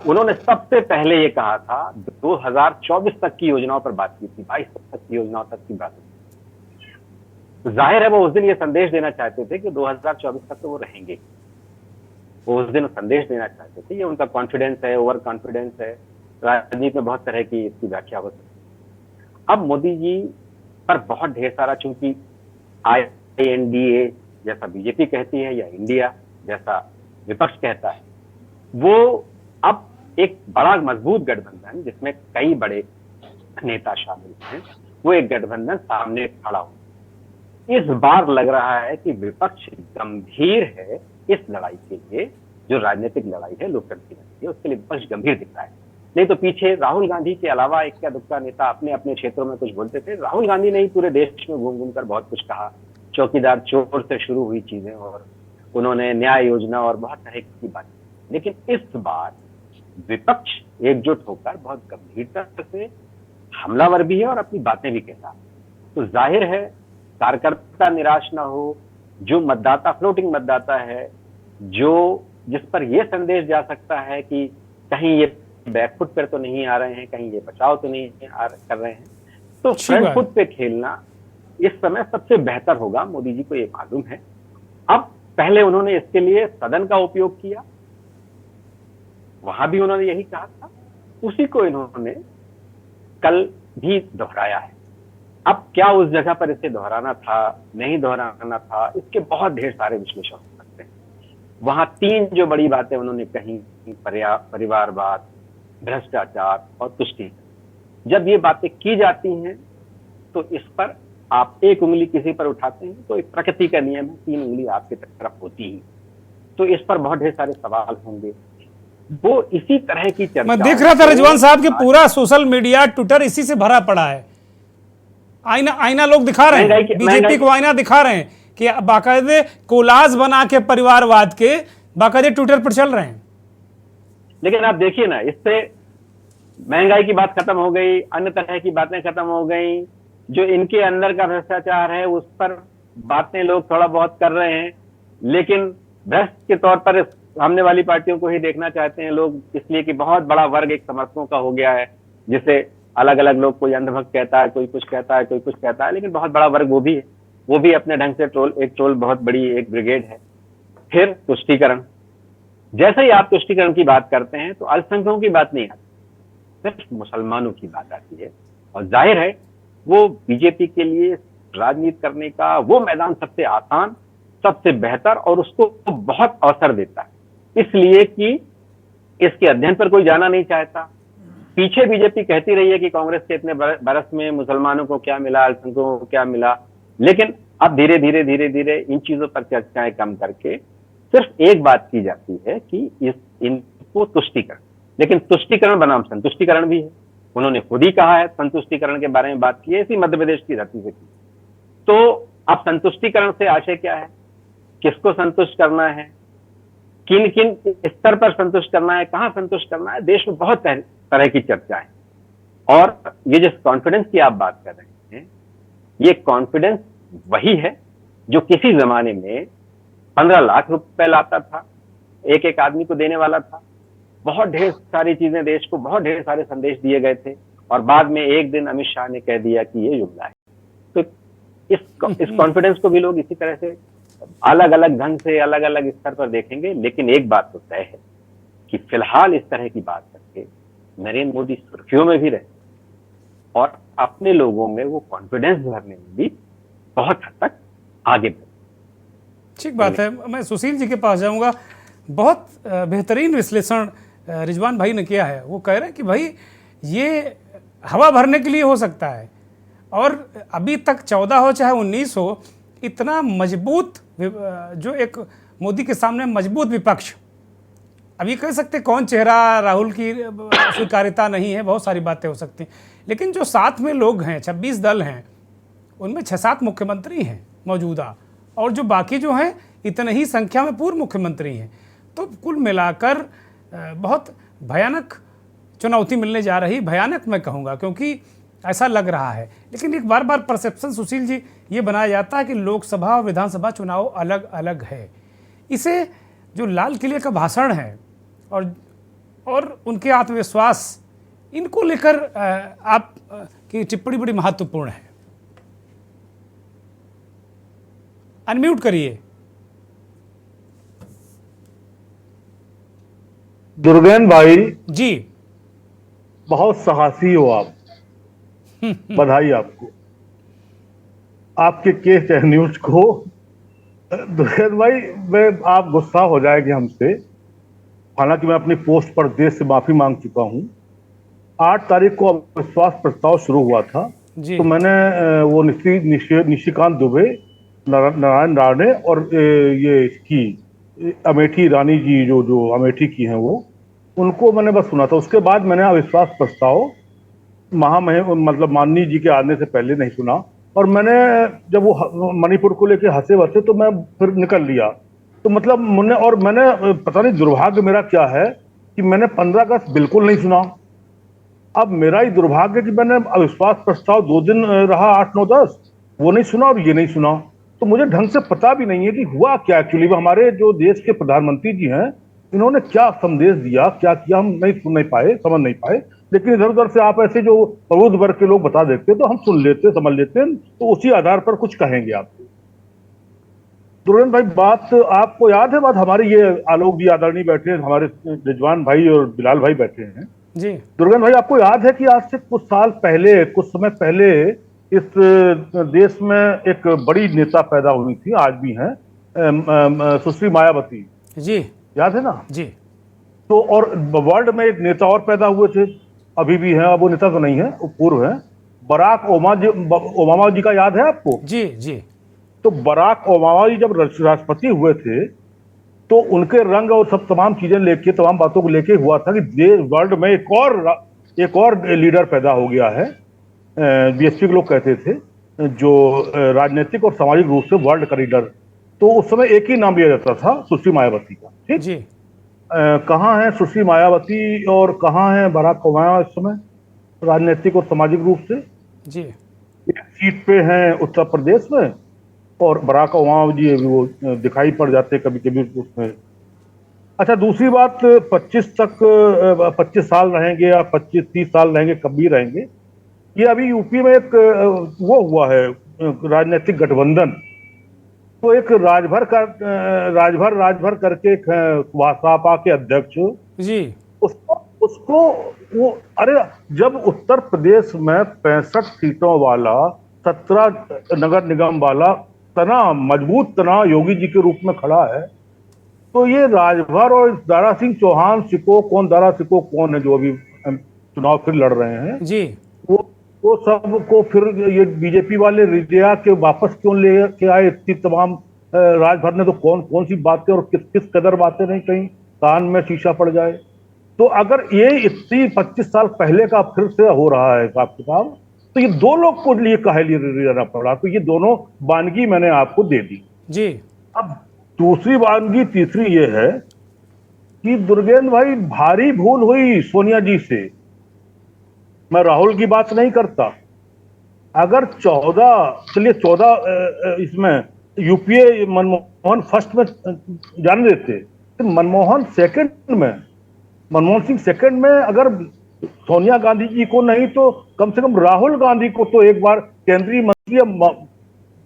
F: उन्होंने सबसे पहले ये कहा था, 2024 तक की योजनाओं पर बात की थी, 22 तक की योजनाओं तक की बात की। जाहिर है वो उस दिन ये संदेश देना चाहते थे कि 2024 तक तो वो रहेंगे। वो उस दिन संदेश देना चाहते थे, ये उनका कॉन्फिडेंस है, ओवर कॉन्फिडेंस है। राजनीति में बहुत तरह की इसकी व्याख्या हो सकती है। अब मोदी जी पर बहुत ढेर सारा, चूंकि INDA जैसा बीजेपी कहती है या इंडिया जैसा विपक्ष कहता है, वो अब एक बड़ा मजबूत गठबंधन जिसमें कई बड़े नेता शामिल हैं, वो एक गठबंधन सामने खड़ा हो। इस बार लग रहा है कि विपक्ष गंभीर है इस लड़ाई के लिए, जो राजनीतिक लड़ाई है, लोकतंत्र की लड़ाई है, उसके लिए विपक्ष गंभीर दिख रहा है। नहीं तो पीछे राहुल गांधी के अलावा इक्का दुक्का नेता अपने अपने क्षेत्रों में कुछ बोलते थे। राहुल गांधी ने ही पूरे देश में घूम घूम कर बहुत कुछ कहा। चौकीदार चोर से शुरू हुई चीजें, और उन्होंने न्याय योजना और बहुत तरह की बात। लेकिन इस बार विपक्ष एकजुट होकर बहुत गंभीरता से हमलावर भी है और अपनी बातें भी कहता है। तो जाहिर है कार्यकर्ता निराश ना हो, जो मतदाता, फ्लोटिंग मतदाता है, जो जिस पर यह संदेश जा सकता है कि कहीं ये बैकफुट पर तो नहीं आ रहे हैं, कहीं ये बचाव तो नहीं कर रहे हैं, तो फ्रंट फुट पे खेलना इस समय सबसे बेहतर होगा। मोदी जी को ये मालूम है। अब पहले उन्होंने इसके लिए सदन का उपयोग किया, वहां भी उन्होंने यही कहा था, उसी को इन्होंने कल भी दोहराया है। अब क्या उस जगह पर इसे दोहराना था, नहीं दोहराना था, इसके बहुत ढेर सारे विश्लेषण हो सकते हैं। वहां 3 जो बड़ी बातें उन्होंने कही, परिवारवाद, भ्रष्टाचार और तुष्टि। जब ये बातें की जाती हैं तो इस पर आप एक उंगली किसी पर उठाते हैं तो एक प्रकृति का नियम है, 3 उंगली आपकी तरफ होती ही। तो इस पर बहुत ढेर सारे सवाल होंगे। वो इसी तरह की चर्चा,
A: मैं देख रहा था रिजवान साहब कि पूरा सोशल मीडिया, ट्विटर इसी से भरा पड़ा है। आईना लोग दिखा रहे हैं, बीजेपी को आईना दिखा रहे हैं कि बाकायदे कोलाज बना के परिवारवाद के बाकायदे ट्विटर पर चल रहे हैं।
F: लेकिन आप देखिए ना, इससे महंगाई की बात खत्म हो गई, अन्य तरह की बातें खत्म हो गई। जो इनके अंदर का भ्रष्टाचार है उस पर बातें लोग थोड़ा बहुत कर रहे हैं, लेकिन भ्रष्ट के तौर पर सामने वाली पार्टियों को ही देखना चाहते हैं लोग, इसलिए कि बहुत बड़ा वर्ग एक समर्थकों का हो गया है, जिसे अलग अलग लोग, कोई अंधभक्त कहता है, कोई कुछ कहता है, कोई कुछ कहता है, लेकिन बहुत बड़ा वर्ग वो भी है, वो भी अपने ढंग से ट्रोल बहुत बड़ी एक ब्रिगेड है। फिर तुष्टीकरण, जैसे ही आप तुष्टीकरण की बात करते हैं तो अल्पसंख्यकों की बात नहीं आती, सिर्फ मुसलमानों की बात आती है। और जाहिर है वो बीजेपी के लिए राजनीति करने का वो मैदान सबसे आसान, सबसे बेहतर और उसको बहुत अवसर देता है, इसलिए कि इसके अध्ययन पर कोई जाना नहीं चाहता। पीछे बीजेपी कहती रही है कि कांग्रेस के इतने बरस में मुसलमानों को क्या मिला, अल्पसंख्यकों को क्या मिला, लेकिन अब धीरे धीरे इन चीजों पर चर्चाएं कम करके सिर्फ एक बात की जाती है कि इनको तुष्टीकरण, लेकिन तुष्टीकरण बनाम संतुष्टीकरण भी है। उन्होंने खुद ही कहा है, संतुष्टीकरण के बारे में बात की है, इसी मध्य प्रदेश की धरती से की। तो अब संतुष्टीकरण से आशय क्या है, किसको संतुष्ट करना है, किन किन स्तर पर संतुष्ट करना है, कहां संतुष्ट करना है, देश में बहुत तरह की चर्चा है। और ये जिस कॉन्फिडेंस की आप बात कर रहे हैं, ये कॉन्फिडेंस वही है जो किसी जमाने में 15 लाख रुपए लाता था, एक आदमी को देने वाला था। बहुत ढेर सारी चीजें देश को, बहुत ढेर सारे संदेश दिए गए थे, और बाद में एक दिन अमित शाह ने कह दिया कि ये जुमला है। तो इस कॉन्फिडेंस को भी लोग इसी तरह से अलग अलग ढंग से, अलग अलग स्तर पर देखेंगे। लेकिन एक बात तो तय है कि फिलहाल इस तरह की बात करके नरेंद्र मोदी सुर्खियों में भी रहे और अपने लोगों में वो कॉन्फिडेंस भरने में भी बहुत हद तक आगे बढ़े।
A: ठीक बात है। मैं सुशील जी के पास जाऊंगा। बहुत बेहतरीन विश्लेषण रिजवान भाई ने किया है। वो कह रहे हैं कि भाई ये हवा भरने के लिए हो सकता है, और अभी तक 14 हो चाहे 19 हो, इतना मजबूत जो एक मोदी के सामने मजबूत विपक्ष, अभी कह सकते कौन चेहरा, राहुल की स्वीकार्यता नहीं है, बहुत सारी बातें हो सकती हैं, लेकिन जो साथ में लोग हैं, 26 दल हैं, उनमें 6-7 मुख्यमंत्री हैं मौजूदा, और जो बाकी जो हैं इतने ही संख्या में पूर्व मुख्यमंत्री हैं। तो कुल मिलाकर बहुत भयानक चुनौती मिलने जा रही, भयानक मैं कहूँगा, क्योंकि ऐसा लग रहा है। लेकिन एक बार बार परसेप्शन सुशील जी ये बनाया जाता है कि लोकसभा और विधानसभा चुनाव अलग अलग है। इसे जो लाल किले का भाषण है और उनके आत्मविश्वास, इनको लेकर आप की टिप्पणी बड़ी महत्वपूर्ण है। अनम्यूट करिए।
G: दुर्गेन भाई
A: जी,
G: बहुत साहसी हो आप, बधाई आपको, आपके केस न्यूज को। दुर्गेन भाई, आप गुस्सा हो जाएंगे हमसे, हालांकि मैं अपनी पोस्ट पर देश से माफी मांग चुका हूं। 8 तारीख को अविश्वास प्रस्ताव शुरू हुआ था, तो मैंने वो निशिकांत दुबे, नारायण राणे और ये इसकी अमेठी रानी जी जो अमेठी की हैं, वो उनको मैंने बस सुना था। उसके बाद मैंने अविश्वास प्रस्ताव मतलब माननीय जी के आने से पहले नहीं सुना। और मैंने जब वो मणिपुर को लेके हंसे बसे तो मैं फिर निकल लिया। तो मतलब मैंने पता नहीं दुर्भाग्य मेरा क्या है कि मैंने 15 अगस्त बिल्कुल नहीं सुना। अब मेरा ही दुर्भाग्य कि मैंने अविश्वास प्रस्ताव 2 दिन रहा, 8, 9, 10, वो नहीं सुना और ये नहीं सुना। तो मुझे ढंग से पता भी नहीं है कि हुआ क्या एक्चुअली। हमारे जो देश के प्रधानमंत्री जी हैं, इन्होंने क्या संदेश दिया, क्या किया, हम नहीं सुन नहीं पाए, समझ नहीं पाए। लेकिन इधर उधर से आप ऐसे जो प्रबुद्ध वर्ग के लोग बता देते तो हम सुन लेते, समझ लेते, तो उसी आधार पर कुछ कहेंगे आप। दुर्गेंद्र भाई, बात आपको याद है, बात हमारी ये आलोक जी आदरणीय बैठे हैं, हमारे रिजवान भाई और बिलाल भाई बैठे हैं।
A: जी
G: दुर्गेंद्र भाई, आपको याद है कि आज से कुछ साल पहले, कुछ समय पहले इस देश में एक बड़ी नेता पैदा हुई थी, आज भी हैं, सुश्री मायावती,
A: जी
G: याद है ना?
A: जी
G: तो और वर्ल्ड में एक नेता और पैदा हुए थे, अभी भी हैं, अब वो नेता तो नहीं है, वो पूर्व है, बराक ओबामा जी का याद है आपको?
A: जी जी
G: तो बराक ओबामा जी जब राष्ट्रपति हुए थे तो उनके रंग और सब तमाम चीजें लेके, तमाम बातों को लेके हुआ था कि देश वर्ल्ड में एक और लीडर पैदा हो गया है, बीएसपी के लोग कहते थे, जो राजनीतिक और सामाजिक रूप से वर्ल्ड का लीडर। तो उस समय एक ही नाम लिया जाता था, सुश्री मायावती का। ठीक,
A: जी
G: कहाँ है सुश्री मायावती और कहाँ है बराक ओबामा इस समय राजनीतिक और सामाजिक रूप से?
A: जी
G: एक सीट पे हैं उत्तर प्रदेश में, और बराक ओबामा जी वो दिखाई पड़ जाते कभी कभी उसमें। अच्छा, दूसरी बात, 25 साल रहेंगे या 25-30 साल रहेंगे, कभी रहेंगे, ये अभी यूपी में एक वो हुआ है राजनीतिक गठबंधन। तो एक राजभर करके एक सपा के अध्यक्ष,
A: जी
G: उसको वो, अरे जब उत्तर प्रदेश में 65 सीटों वाला 17 नगर निगम वाला तना मजबूत तना योगी जी के रूप में खड़ा है, तो ये राजभर और दारा सिंह चौहान दारा सिको कौन है जो अभी चुनाव फिर लड़ रहे हैं,
A: जी
G: वो सबको फिर ये बीजेपी वाले रिजया के वापस क्यों ले के आए? इतनी तमाम राजभर ने तो कौन सी बातें और किस कदर बातें नहीं, कहीं कान में शीशा पड़ जाए। तो अगर ये इतनी 25 साल पहले का फिर से हो रहा है हिसाब किताब, तो ये दो लोग को लिए काहे लिए रहना पड़ा? तो ये दोनों वानगी मैंने आपको दे दी।
A: जी
G: अब दूसरी वानगी, तीसरी ये है कि दुर्गेंद्र भाई, भारी भूल हुई सोनिया जी से। मैं राहुल की बात नहीं करता। अगर 14 इसमें यूपीए मनमोहन फर्स्ट में जाने देते, तो मनमोहन सिंह सेकंड में, अगर सोनिया गांधी जी को नहीं तो कम से कम राहुल गांधी को तो एक बार केंद्रीय मंत्री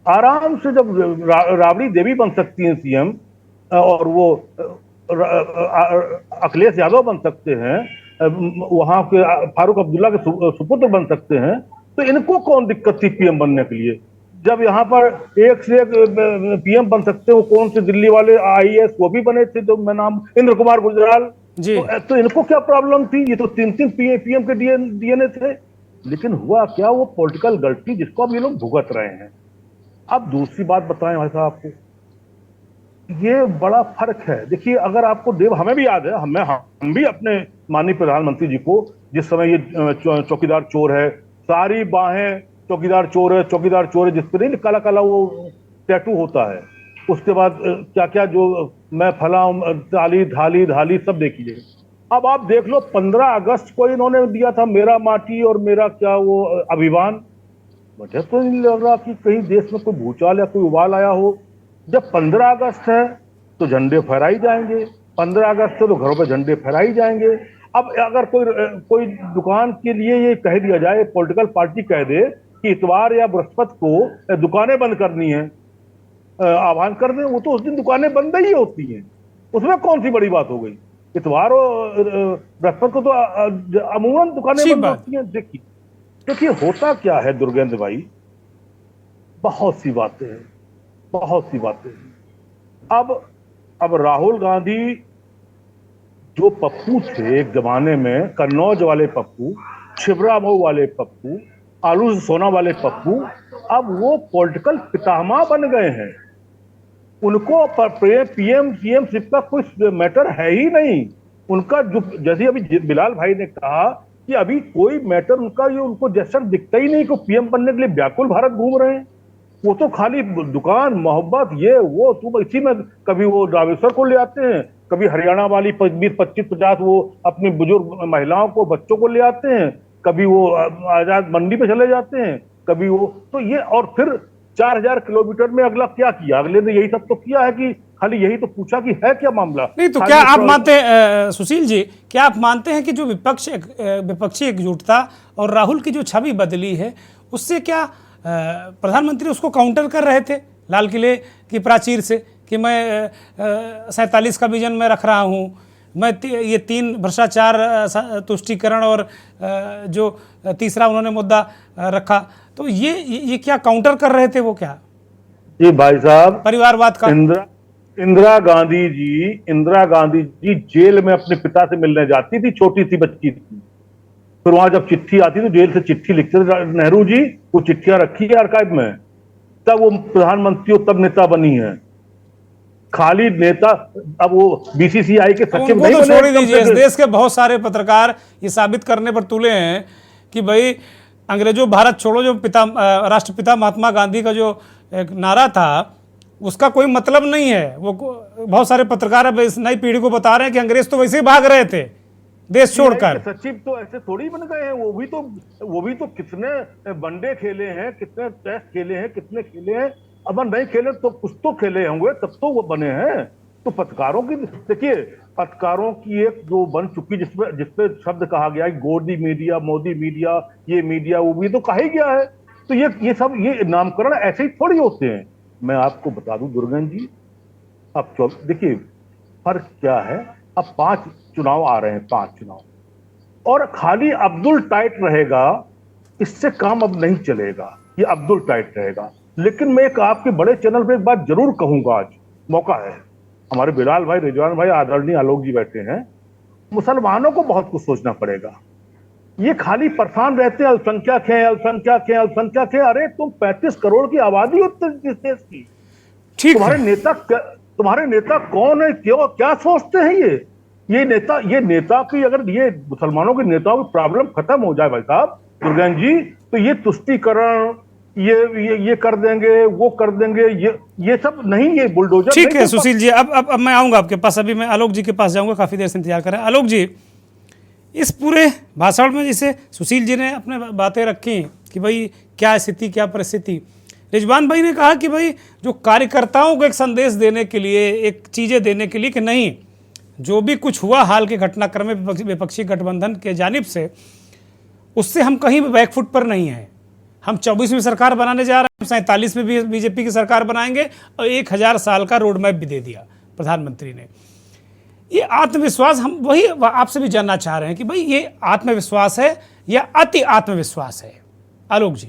G: आराम से, जब राबड़ी देवी बन सकती हैं सीएम और वो अखिलेश यादव बन सकते हैं, वहां के फारूक अब्दुल्ला के सुपुत्र बन सकते हैं, तो इनको कौन दिक्कत थी पीएम बनने के लिए? जब यहाँ पर एक से एक पीएम बन सकते हैं, वो कौन से दिल्ली वाले आईएएस वो भी बने थे, जो मैं नाम इंद्र कुमार गुजराल, तो इनको क्या प्रॉब्लम थी? ये तो 3 पीएम के डीएनए थे। लेकिन हुआ क्या, वो पॉलिटिकल गलती जिसको अब ये लोग भुगत रहे हैं। अब दूसरी बात बताएं भाई साहब आपको, ये बड़ा फर्क है। देखिए, अगर आपको हमें भी याद है, हम भी अपने माननीय प्रधानमंत्री जी को, जिस समय ये चौकीदार चोर है, सारी बाहें चौकीदार चोर है, जिस पर नहीं काला काला वो टैटू होता है, उसके बाद क्या क्या जो मैं फला धाली सब देखिए। अब आप देख लो, 15 अगस्त को इन्होंने दिया था मेरा माटी और मेरा क्या वो अभियान। मुझे तो नहीं लग रहा कि कहीं देश में कोई भूचाल या कोई उबाल आया हो। जब 15 अगस्त है तो झंडे फहराई जाएंगे, 15 अगस्त है तो घरों पे झंडे फहराई जाएंगे। अब अगर कोई दुकान के लिए ये कह दिया जाए, पॉलिटिकल पार्टी कह दे कि इतवार या बृहस्पति को दुकानें बंद करनी है, आह्वान कर दें, वो तो उस दिन दुकानें बंद ही होती हैं, उसमें कौन सी बड़ी बात हो गई? इतवार और बृहस्पति को तो अमूमन दुकानें बंद होती हैं। देखिए होता क्या है दुर्गेंद्र भाई, बहुत सी बातें हैं। अब राहुल गांधी जो पप्पू थे एक जमाने में, कन्नौज वाले पप्पू, छिबरामऊ वाले पप्पू, आलू से सोना वाले पप्पू, अब वो पॉलिटिकल पितामह बन गए हैं। उनको पीएमशिप का कोई मैटर है ही नहीं। उनका जो, जैसे अभी बिलाल भाई ने कहा कि अभी कोई मैटर उनका, ये उनको जैसा दिखता ही नहीं कि पीएम बनने के लिए व्याकुल भारत घूम रहे हैं। वो तो खाली दुकान, मोहब्बत, ये वो, तुम इसी में कभी वो रामेश्वर को ले आते हैं, कभी हरियाणा वाली 20-25-50 वो अपनी बुजुर्ग महिलाओं को, बच्चों को ले आते हैं, कभी वो आजाद मंडी पे चले जाते हैं, कभी वो, तो ये, और फिर 4000 किलोमीटर में अगला क्या किया? अगले ने यही सब तो किया है कि खाली यही तो पूछा कि है क्या मामला।
A: नहीं तो क्या आप मानते हैं सुशील जी, क्या आप मानते हैं कि जो विपक्षी एकजुटता और राहुल की जो छवि बदली है, उससे क्या प्रधानमंत्री उसको काउंटर कर रहे थे, लाल किले की प्राचीर से कि मैं 47 का विजन मैं रख रहा हूँ, मैं ये 3 भ्रष्टाचार तुष्टीकरण और जो तीसरा उन्होंने मुद्दा रखा, तो ये क्या काउंटर कर रहे थे वो? क्या
G: जी भाई साहब,
A: परिवारवाद का?
G: इंदिरा गांधी जी जेल में अपने पिता से मिलने जाती थी, छोटी सी बच्ची थी। फिर वहां जब चिट्ठी आती तो जेल से चिट्ठी लिखते थे नेहरू जी, वो चिट्ठियां रखी है आर्काइव में, तब वो प्रधानमंत्री हो, तब नेता बनी है। खाली नेता, अब वो बीसीसीआई के सचिव नहीं
A: तो
G: बने।
A: छोड़ दीजिए, इस देश के बहुत सारे पत्रकार ये साबित करने पर तुले हैं कि भाई अंग्रेजों भारत छोड़ो, जो राष्ट्रपिता महात्मा गांधी का जो एक नारा था, उसका कोई मतलब नहीं है। वो बहुत सारे पत्रकार अब इस नई पीढ़ी को बता रहे हैं कि अंग्रेज तो वैसे ही भाग रहे थे देश छोड़कर।
G: सचिव तो ऐसे थोड़ी बन गए हैं, वो भी तो कितने वनडे खेले हैं, कितने टेस्ट खेले हैं, कितने खेले हैं। अब नहीं खेले तो कुछ तो खेले होंगे, तब तो वो बने हैं। तो पत्रकारों की देखिए, पत्रकारों की एक जो बन चुकी, जिसपे शब्द कहा गया है गोदी मीडिया, मोदी मीडिया, ये मीडिया, वो भी तो कहा ही गया है। तो ये सब ये नामकरण ऐसे ही थोड़ी होते हैं। मैं आपको बता दूं दुर्गन जी, अब देखिए फर्क क्या है। अब 5 चुनाव आ रहे हैं, 5 चुनाव, और खाली अब्दुल टाइट रहेगा, इससे काम अब नहीं चलेगा। ये अब्दुल टाइट रहेगा। लेकिन मैं एक आपके बड़े चैनल पे एक बात जरूर कहूंगा, आज मौका है, हमारे बिलाल भाई, रिजवान भाई, आदरणीय आलोक जी बैठे हैं। मुसलमानों को बहुत कुछ सोचना पड़ेगा। ये खाली परेशान रहते हैं, अल्पसंख्यक हैं, अल्पसंख्यक हैं, अल्पसंख्यक हैं। अरे तुम 35 करोड़ की आबादी होती है इस देश की। तुम्हारे नेता कौन है, क्यों, क्या सोचते हैं ये नेता की, अगर ये मुसलमानों के नेताओं की प्रॉब्लम खत्म हो जाए भाई साहब दुर्गेन जी, तो ये तुष्टीकरण, ये कर देंगे, वो कर देंगे, ये सब नहीं, ये बुलडोजर।
A: ठीक है सुशील जी, अब मैं आऊंगा आपके पास। अभी मैं आलोक जी के पास जाऊंगा, काफी देर से इंतजार कर रहे हैं। आलोक जी, इस पूरे भाषण में जैसे सुशील जी ने अपने बातें रखी कि भाई क्या स्थिति, क्या परिस्थिति, रिजवान भाई ने कहा कि भाई जो कार्यकर्ताओं को एक संदेश देने के लिए, एक चीज़ें देने के लिए कि नहीं, जो भी कुछ हुआ हाल के घटनाक्रम में विपक्षी गठबंधन के जानिब से, उससे हम कहीं बैकफुट पर नहीं हैं। हम 24वीं सरकार बनाने जा रहे हैं, 47 में भी बीजेपी की सरकार बनाएंगे, और 1000 साल का रोड मैप भी दे दिया प्रधानमंत्री ने। ये आत्मविश्वास, हम वही आपसे भी जानना चाह रहे हैं कि भाई ये आत्मविश्वास है या अति आत्मविश्वास है? आलोक जी।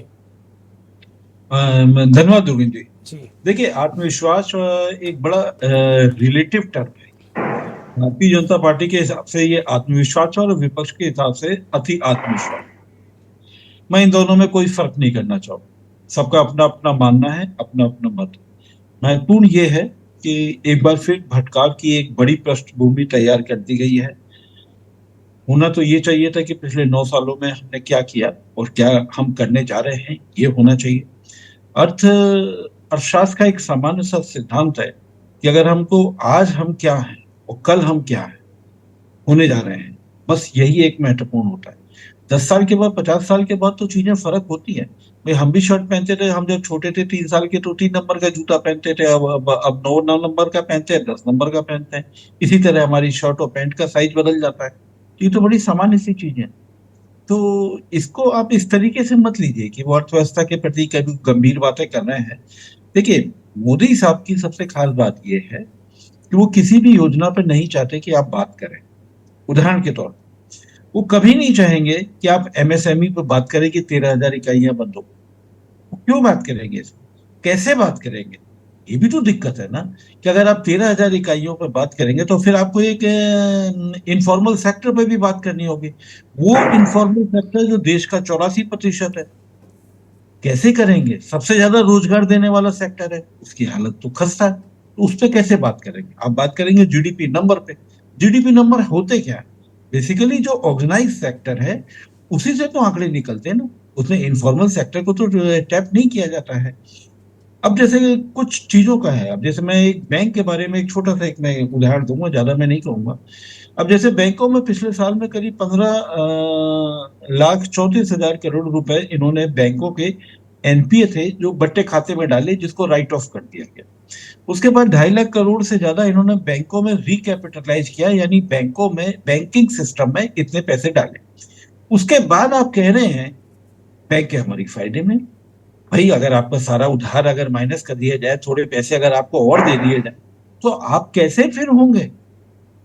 H: धन्यवाद दुर्गेन जी।
A: देखिए,
H: आत्मविश्वास एक बड़ा रिलेटिव टर्म है। भारतीय जनता पार्टी के हिसाब से ये आत्मविश्वास और विपक्ष के हिसाब से अति आत्मविश्वास। मैं इन दोनों में कोई फर्क नहीं करना चाहूँ। सबका अपना अपना मानना है, अपना अपना मत। महत्वपूर्ण ये है कि एक बार फिर भटकाव की एक बड़ी पृष्ठभूमि तैयार कर दी गई है। होना तो ये चाहिए था कि पिछले 9 सालों में हमने क्या किया और क्या हम करने जा रहे हैं, ये होना चाहिए। अर्थशास्त्र का एक सामान्य सा सिद्धांत है कि अगर हमको आज हम क्या हैं और कल हम क्या हैं होने जा रहे हैं, बस यही एक महत्वपूर्ण होता है। 10 साल के बाद, 50 साल के बाद तो चीजें फर्क होती हैं। भाई हम भी शर्ट पहनते थे, हम जब छोटे थे 3 साल के, तो 3 नंबर का जूता पहनते थे। अब 9 नंबर का पहनते हैं, 10 नंबर का पहनते हैं। इसी तरह हमारी शर्ट और पैंट का साइज बदल जाता है। ये तो बड़ी सामान्य सी चीजें। तो इसको आप इस तरीके से मत लीजिए कि वो अर्थव्यवस्था के प्रति कभी गंभीर बातें कर रहे हैं। देखिए, मोदी साहब की सबसे खास बात यह है कि वो किसी भी योजना पर नहीं चाहते कि आप बात करें। उदाहरण के तौर पर वो कभी नहीं चाहेंगे कि आप एमएसएमई पर बात करें कि 13,000 इकाइयां बंद हो। क्यों बात करेंगे, कैसे बात करेंगे? ये भी तो दिक्कत है ना कि अगर आप 13,000 इकाइयों पर बात करेंगे तो फिर आपको एक इनफॉर्मल सेक्टर पर भी बात करनी होगी। वो इनफॉर्मल सेक्टर जो देश का 84% है, कैसे करेंगे? सबसे ज्यादा रोजगार देने वाला सेक्टर है, उसकी हालत तो खस्ता है। तो उस पर कैसे बात करेंगे? आप बात करेंगे जीडीपी नंबर पे। जीडीपी नंबर होते क्या है? बेसिकली जो ऑर्गेनाइज सेक्टर है उसी से तो आंकड़े निकलते हैं ना, उसमें इनफॉर्मल सेक्टर को तो टैप नहीं किया जाता है। अब जैसे कुछ चीजों का है, अब जैसे मैं एक बैंक के बारे में एक छोटा सा एक मैं उदाहरण दूंगा, ज्यादा मैं नहीं कहूंगा। अब जैसे बैंकों में पिछले साल में करीब 15,34,000 करोड़ रुपए इन्होंने बैंकों के एनपीए थे जो बट्टे खाते में डाले, जिसको राइट ऑफ कर दिया गया। उसके बाद 2.5 लाख करोड़ से ज्यादा इन्होंने बैंकों में रिकैपिटलाइज किया, यानी बैंकों में, बैंकिंग सिस्टम में इतने पैसे डाले। उसके बाद आप कह रहे हैं बैंक हमारी फायदे में। भाई अगर आपका सारा उधार अगर माइनस कर दिया जाए, थोड़े पैसे अगर आपको और दे दिए जाए, तो आप कैसे फिर होंगे?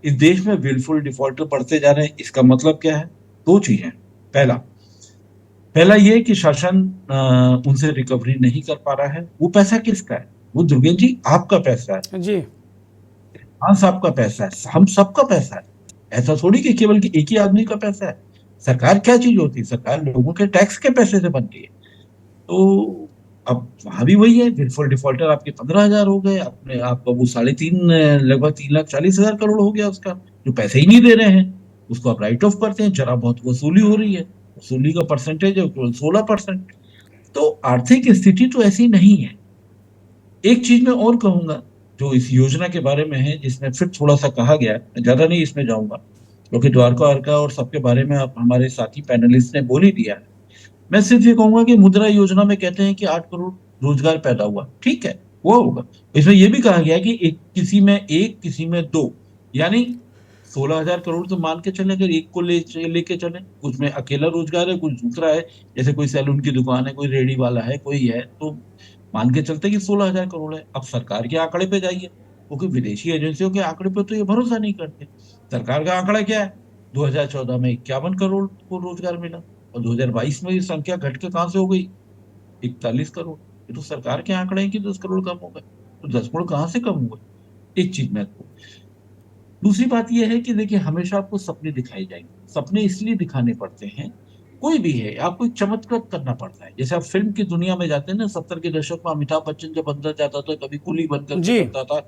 H: इस देश में विलफुल डिफॉल्टर बढ़ते जा रहे हैं। इसका मतलब क्या है? दो चीजें। पहला पहला ये कि शासन उनसे रिकवरी नहीं कर पा रहा है। वो पैसा किसका है? वो दुर्गेश जी आपका पैसा है,
A: जी।
H: हाँ साहब का पैसा है, हम सबका पैसा है। ऐसा थोड़ी कि केवल कि एक ही आदमी का पैसा है। सरकार क्या चीज होती है? सरकार लोगों के टैक्स के पैसे से बनती है। तो अब वहां भी वही है, विलफुल डिफॉल्टर आपके 15,000 हो गए, अपने आपका वो 3.5 लगभग 3,40,000 करोड़ हो गया उसका, जो पैसे ही नहीं दे रहे हैं। उसको आप राइट ऑफ करते हैं, जरा बहुत वसूली हो रही है, वसूली का परसेंटेज है 16%। तो आर्थिक स्थिति तो ऐसी नहीं है। एक चीज मैं और कहूंगा जो इस योजना के बारे में है, जिसमें फिर थोड़ा सा कहा गया है, मैं ज्यादा नहीं इसमें जाऊंगा क्योंकि द्वारका अर्का और सबके बारे में आप हमारे साथी पैनलिस्ट ने बोल ही दिया है। मैं सिर्फ ये कहूंगा कि मुद्रा योजना में कहते हैं कि 8 करोड़ रोजगार पैदा हुआ, ठीक है, वो होगा। इसमें यह भी कहा गया कि किसी में एक, किसी में दो, यानी 16,000 करोड़ तो मान के चले, अगर एक को लेके चले, कुछ में अकेला रोजगार है, कुछ दूसरा है, जैसे कोई सैलून की दुकान है, कोई रेडी वाला है, कोई है, तो मान के चलते कि 16,000 करोड़ है। अब सरकार के आंकड़े पे जाइए, क्योंकि विदेशी एजेंसियों के आंकड़े पे तो ये भरोसा नहीं करते। सरकार का आंकड़ा क्या है? 2014 में 51 करोड़ को रोजगार मिला और 2022 में ये संख्या घट के कहां से हो गई? 41 करोड़। ये तो सरकार के आंकड़े हैं कि 10 करोड़ कम हो गए। तो 10 करोड़ कहां से कम हुए? एक चीज महत्वपूर्ण। दूसरी बात यह है कि देखिए, हमेशा आपको सपने दिखाए जाएंगे। सपने इसलिए दिखाने पड़ते हैं, कोई भी है, आपको एक चमत्कार करना पड़ता है। जैसे आप फिल्म की दुनिया में जाते हैं ना, 70 के दशक में अमिताभ बच्चन जब अंदर जाता था, कभी कुली बनकर
A: जी।
H: करता था,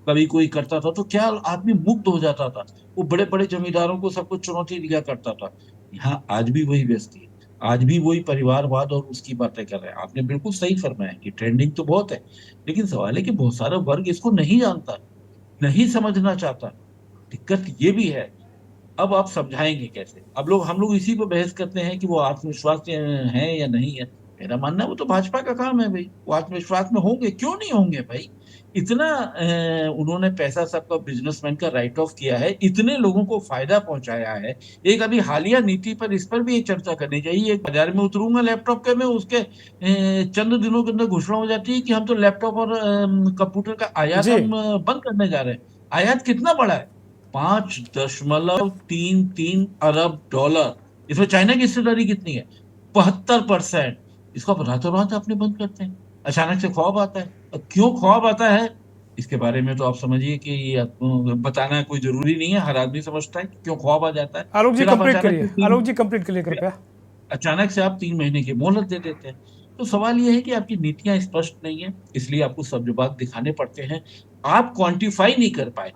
H: कभी कोई करता था, तो क्या आदमी मुग्ध हो जाता था। वो बड़े बड़े जमींदारों को सब कुछ चुनौती दिया करता था। यहाँ आज भी वही व्यस्ती है, आज भी वही परिवारवाद और उसकी बातें कर रहे हैं। आपने बिल्कुल सही फरमाया कि ट्रेंडिंग तो बहुत है, लेकिन सवाल है कि बहुत सारा वर्ग इसको नहीं जानता, नहीं समझना चाहता। दिक्कत ये भी है। अब आप समझाएंगे कैसे? अब हम लोग इसी पर बहस करते हैं कि वो आत्मविश्वास है या नहीं है। मेरा मानना है वो तो भाजपा का काम है भाई। वो आत्मविश्वास में होंगे, क्यों नहीं होंगे भाई? इतना उन्होंने पैसा सबका बिजनेसमैन का राइट ऑफ किया है, इतने लोगों को फायदा पहुंचाया है। एक अभी हालिया नीति पर, इस पर भी एक चर्चा करनी चाहिए। एक बाजार में उतरूंगा लैपटॉप के, में उसके चंद दिनों के अंदर घोषणा हो जाती है कि हम तो लैपटॉप और कंप्यूटर का आयात
A: जी।
H: हम बंद करने जा रहे हैं। आयात कितना बड़ा है? 5.33 अरब डॉलर। इसमें चाइना की हिस्सेदारी कितनी है? 72%। इसको आप रातों रात आपने बंद करते हैं। अचानक से ख्वाब आता है। और क्यों ख्वाब आता है, इसके बारे में तो आप समझिए कि ये आपको बताना कोई जरूरी नहीं है, हर आदमी समझता है कि क्यों ख्वाब आ जाता है।
A: आलोक जी
H: फिर आप
A: कंप्लीट
H: अचानक
A: करिए,
H: से तीन-
A: आलोक जी कंप्लीट करिए कृपया।
H: अचानक से आप 3 महीने की मोहलत दे देते हैं। तो सवाल यह है कि आपकी नीतियां स्पष्ट नहीं है, इसलिए आपको सब जवाब दिखाने पड़ते हैं। आप क्वांटिफाई नहीं कर पाए।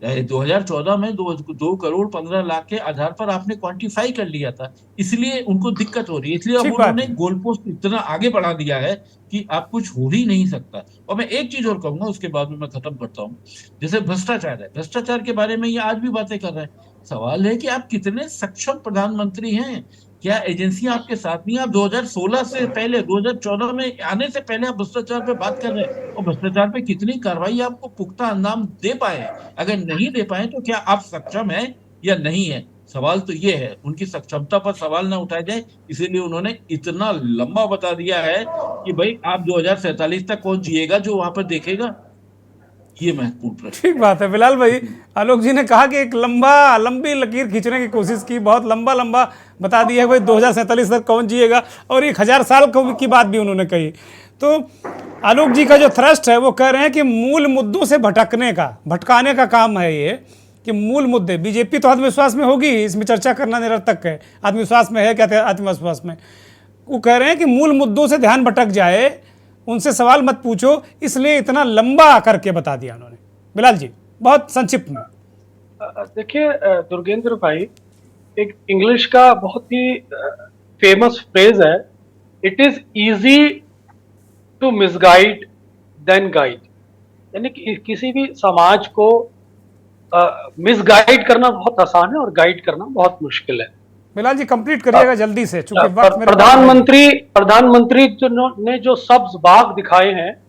H: 2014 में 2 करोड़ 15 लाख के आधार पर आपने क्वांटिफाई कर लिया था, इसलिए उनको दिक्कत हो रही है। इसलिए अब
A: ठीक बात
H: उन्होंने
A: है।
H: गोल पोस्ट इतना आगे बढ़ा दिया है कि आप कुछ हो ही नहीं सकता। और मैं एक चीज और कहूंगा, उसके बाद में मैं खत्म करता हूं। जैसे भ्रष्टाचार है, भ्रष्टाचार के बारे में ये आज भी बातें कर रहे हैं। सवाल है कि आप कितने सक्षम प्रधानमंत्री हैं? क्या एजेंसियां आपके साथ नहीं? आप 2016 से पहले, 2014 में आने से पहले आप भ्रष्टाचार पे बात कर रहे हैं, और भ्रष्टाचार पे कितनी कार्रवाई आपको पुख्ता अंजाम दे पाए? अगर नहीं दे पाए तो क्या आप सक्षम हैं या नहीं है? सवाल तो ये है। उनकी सक्षमता पर सवाल ना उठाया जाए, इसीलिए उन्होंने इतना लंबा बता दिया है कि भाई आप 2047 तक कौन जिएगा जो वहां पर देखेगा? ये महत्वपूर्ण प्रश्न।
A: ठीक बात है बिलाल भाई। आलोक जी ने कहा कि एक लंबी लकीर खींचने की कोशिश की, बहुत लंबा लंबा बता दिया है भाई 2047 तक कौन जिएगा, और 1000 साल की बात भी उन्होंने कही। तो आलोक जी का जो थ्रस्ट है वो कह रहे हैं कि मूल मुद्दों से भटकाने का काम है ये, कि मूल मुद्दे। बीजेपी तो आत्मविश्वास में होगी, इसमें चर्चा करना निरर्थक है। आत्मविश्वास में है क्या? आत्मविश्वास में वो कह रहे हैं कि मूल मुद्दों से ध्यान भटक जाए, उनसे सवाल मत पूछो, इसलिए इतना लंबा करके बता दिया उन्होंने। बिलाल जी बहुत संक्षिप्त में।
D: देखिए दुर्गेंद्र भाई, एक इंग्लिश का बहुत ही फेमस फ्रेज है, it is easy to misguide then guide. यानी कि किसी भी समाज को मिसगाइड करना बहुत आसान है और गाइड करना बहुत मुश्किल है।
A: बिलाल जी कंप्लीट करिएगा जल्दी से, चूंकि वक्त मेरे पास
D: प्रधानमंत्री ने जो सब्ज बाग दिखाए हैं,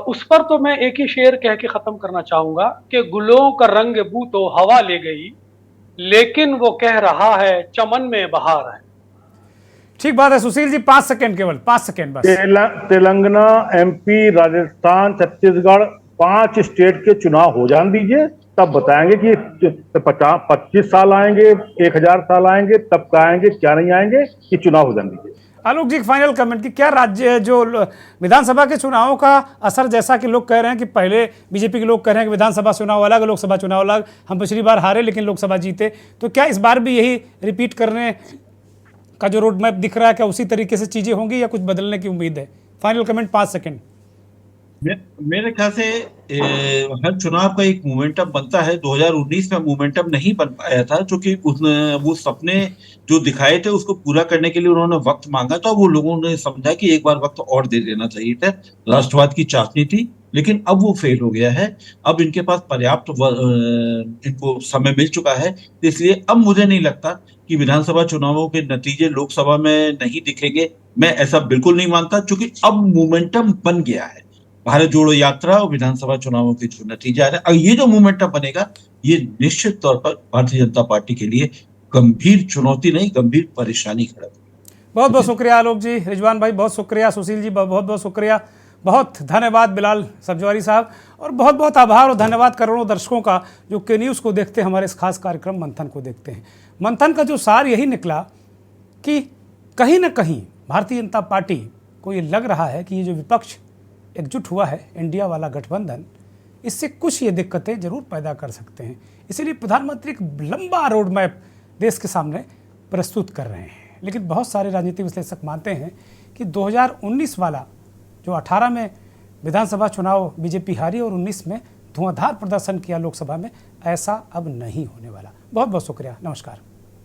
D: उस पर तो मैं एक ही शेर कह के खत्म करना चाहूंगा कि गुलों का रंग बू तो हवा ले गई, लेकिन वो कह रहा है चमन में बहार है।
A: ठीक बात है सुशील जी, 5 सेकंड, केवल 5 सेकंड बस।
G: तेलंगाना, एमपी, राजस्थान, छत्तीसगढ़, 5 स्टेट के चुनाव हो जाने दीजिए, तब बताएंगे कि 25 साल आएंगे, 1000 साल आएंगे, तब का आएंगे, क्या नहीं आएंगे, कि चुनाव हो जाने दीजिए।
A: आलोक जी, फाइनल कमेंट कि क्या राज्य जो विधानसभा के चुनावों का असर, जैसा कि लोग कह रहे हैं कि पहले बीजेपी के लोग कह रहे हैं कि विधानसभा चुनाव अलग, लोकसभा चुनाव अलग, हम पिछली बार हारे लेकिन लोकसभा जीते, तो क्या इस बार भी यही रिपीट करने का जो रोड मैप दिख रहा है, क्या उसी तरीके से चीजें होंगी या कुछ बदलने की उम्मीद है? Final comment 5 second.
H: मेरे ख्याल से हर चुनाव का एक मोमेंटम बनता है। 2019 में मोमेंटम नहीं बन पाया था, क्योंकि वो सपने जो दिखाए थे उसको पूरा करने के लिए उन्होंने वक्त मांगा, तो वो लोगों ने समझा कि एक बार वक्त और दे देना चाहिए था। राष्ट्रवाद की चाशनी थी, लेकिन अब वो फेल हो गया है। अब इनके पास पर्याप्त इनको समय मिल चुका है, इसलिए अब मुझे नहीं लगता कि विधानसभा चुनावों के नतीजे लोकसभा में नहीं दिखेंगे। मैं ऐसा बिल्कुल नहीं मानता, क्योंकि अब मोमेंटम बन गया है। भारत जोड़ो यात्रा और विधानसभा चुनावों के जो नतीजे आ रहे हैं, और ये जो मोमेंटम बनेगा, ये निश्चित तौर पर भारतीय जनता पार्टी के लिए गंभीर चुनौती नहीं, गंभीर परेशानी खड़ा।
A: बहुत बहुत शुक्रिया आलोक जी, रिजवान भाई बहुत शुक्रिया, सुशील जी बहुत बहुत शुक्रिया, बहुत धन्यवाद बिलाल सब्जवारी साहब, और बहुत बहुत आभार और धन्यवाद करोड़ों दर्शकों का जो के न्यूज़ को देखते हैं, हमारे इस खास कार्यक्रम मंथन को देखते हैं। मंथन का जो सार यही निकला कि कहीं ना कहीं भारतीय जनता पार्टी को ये लग रहा है कि ये जो विपक्ष एकजुट हुआ है, इंडिया वाला गठबंधन, इससे कुछ ये दिक्कतें जरूर पैदा कर सकते हैं। इसीलिए प्रधानमंत्री एक लंबा रोड मैप देश के सामने प्रस्तुत कर रहे हैं। लेकिन बहुत सारे राजनीतिक विश्लेषक मानते हैं कि 2019 वाला जो 18 में विधानसभा चुनाव बीजेपी हारी और 19 में धुआंधार प्रदर्शन किया लोकसभा में, ऐसा अब नहीं होने वाला। बहुत बहुत शुक्रिया, नमस्कार।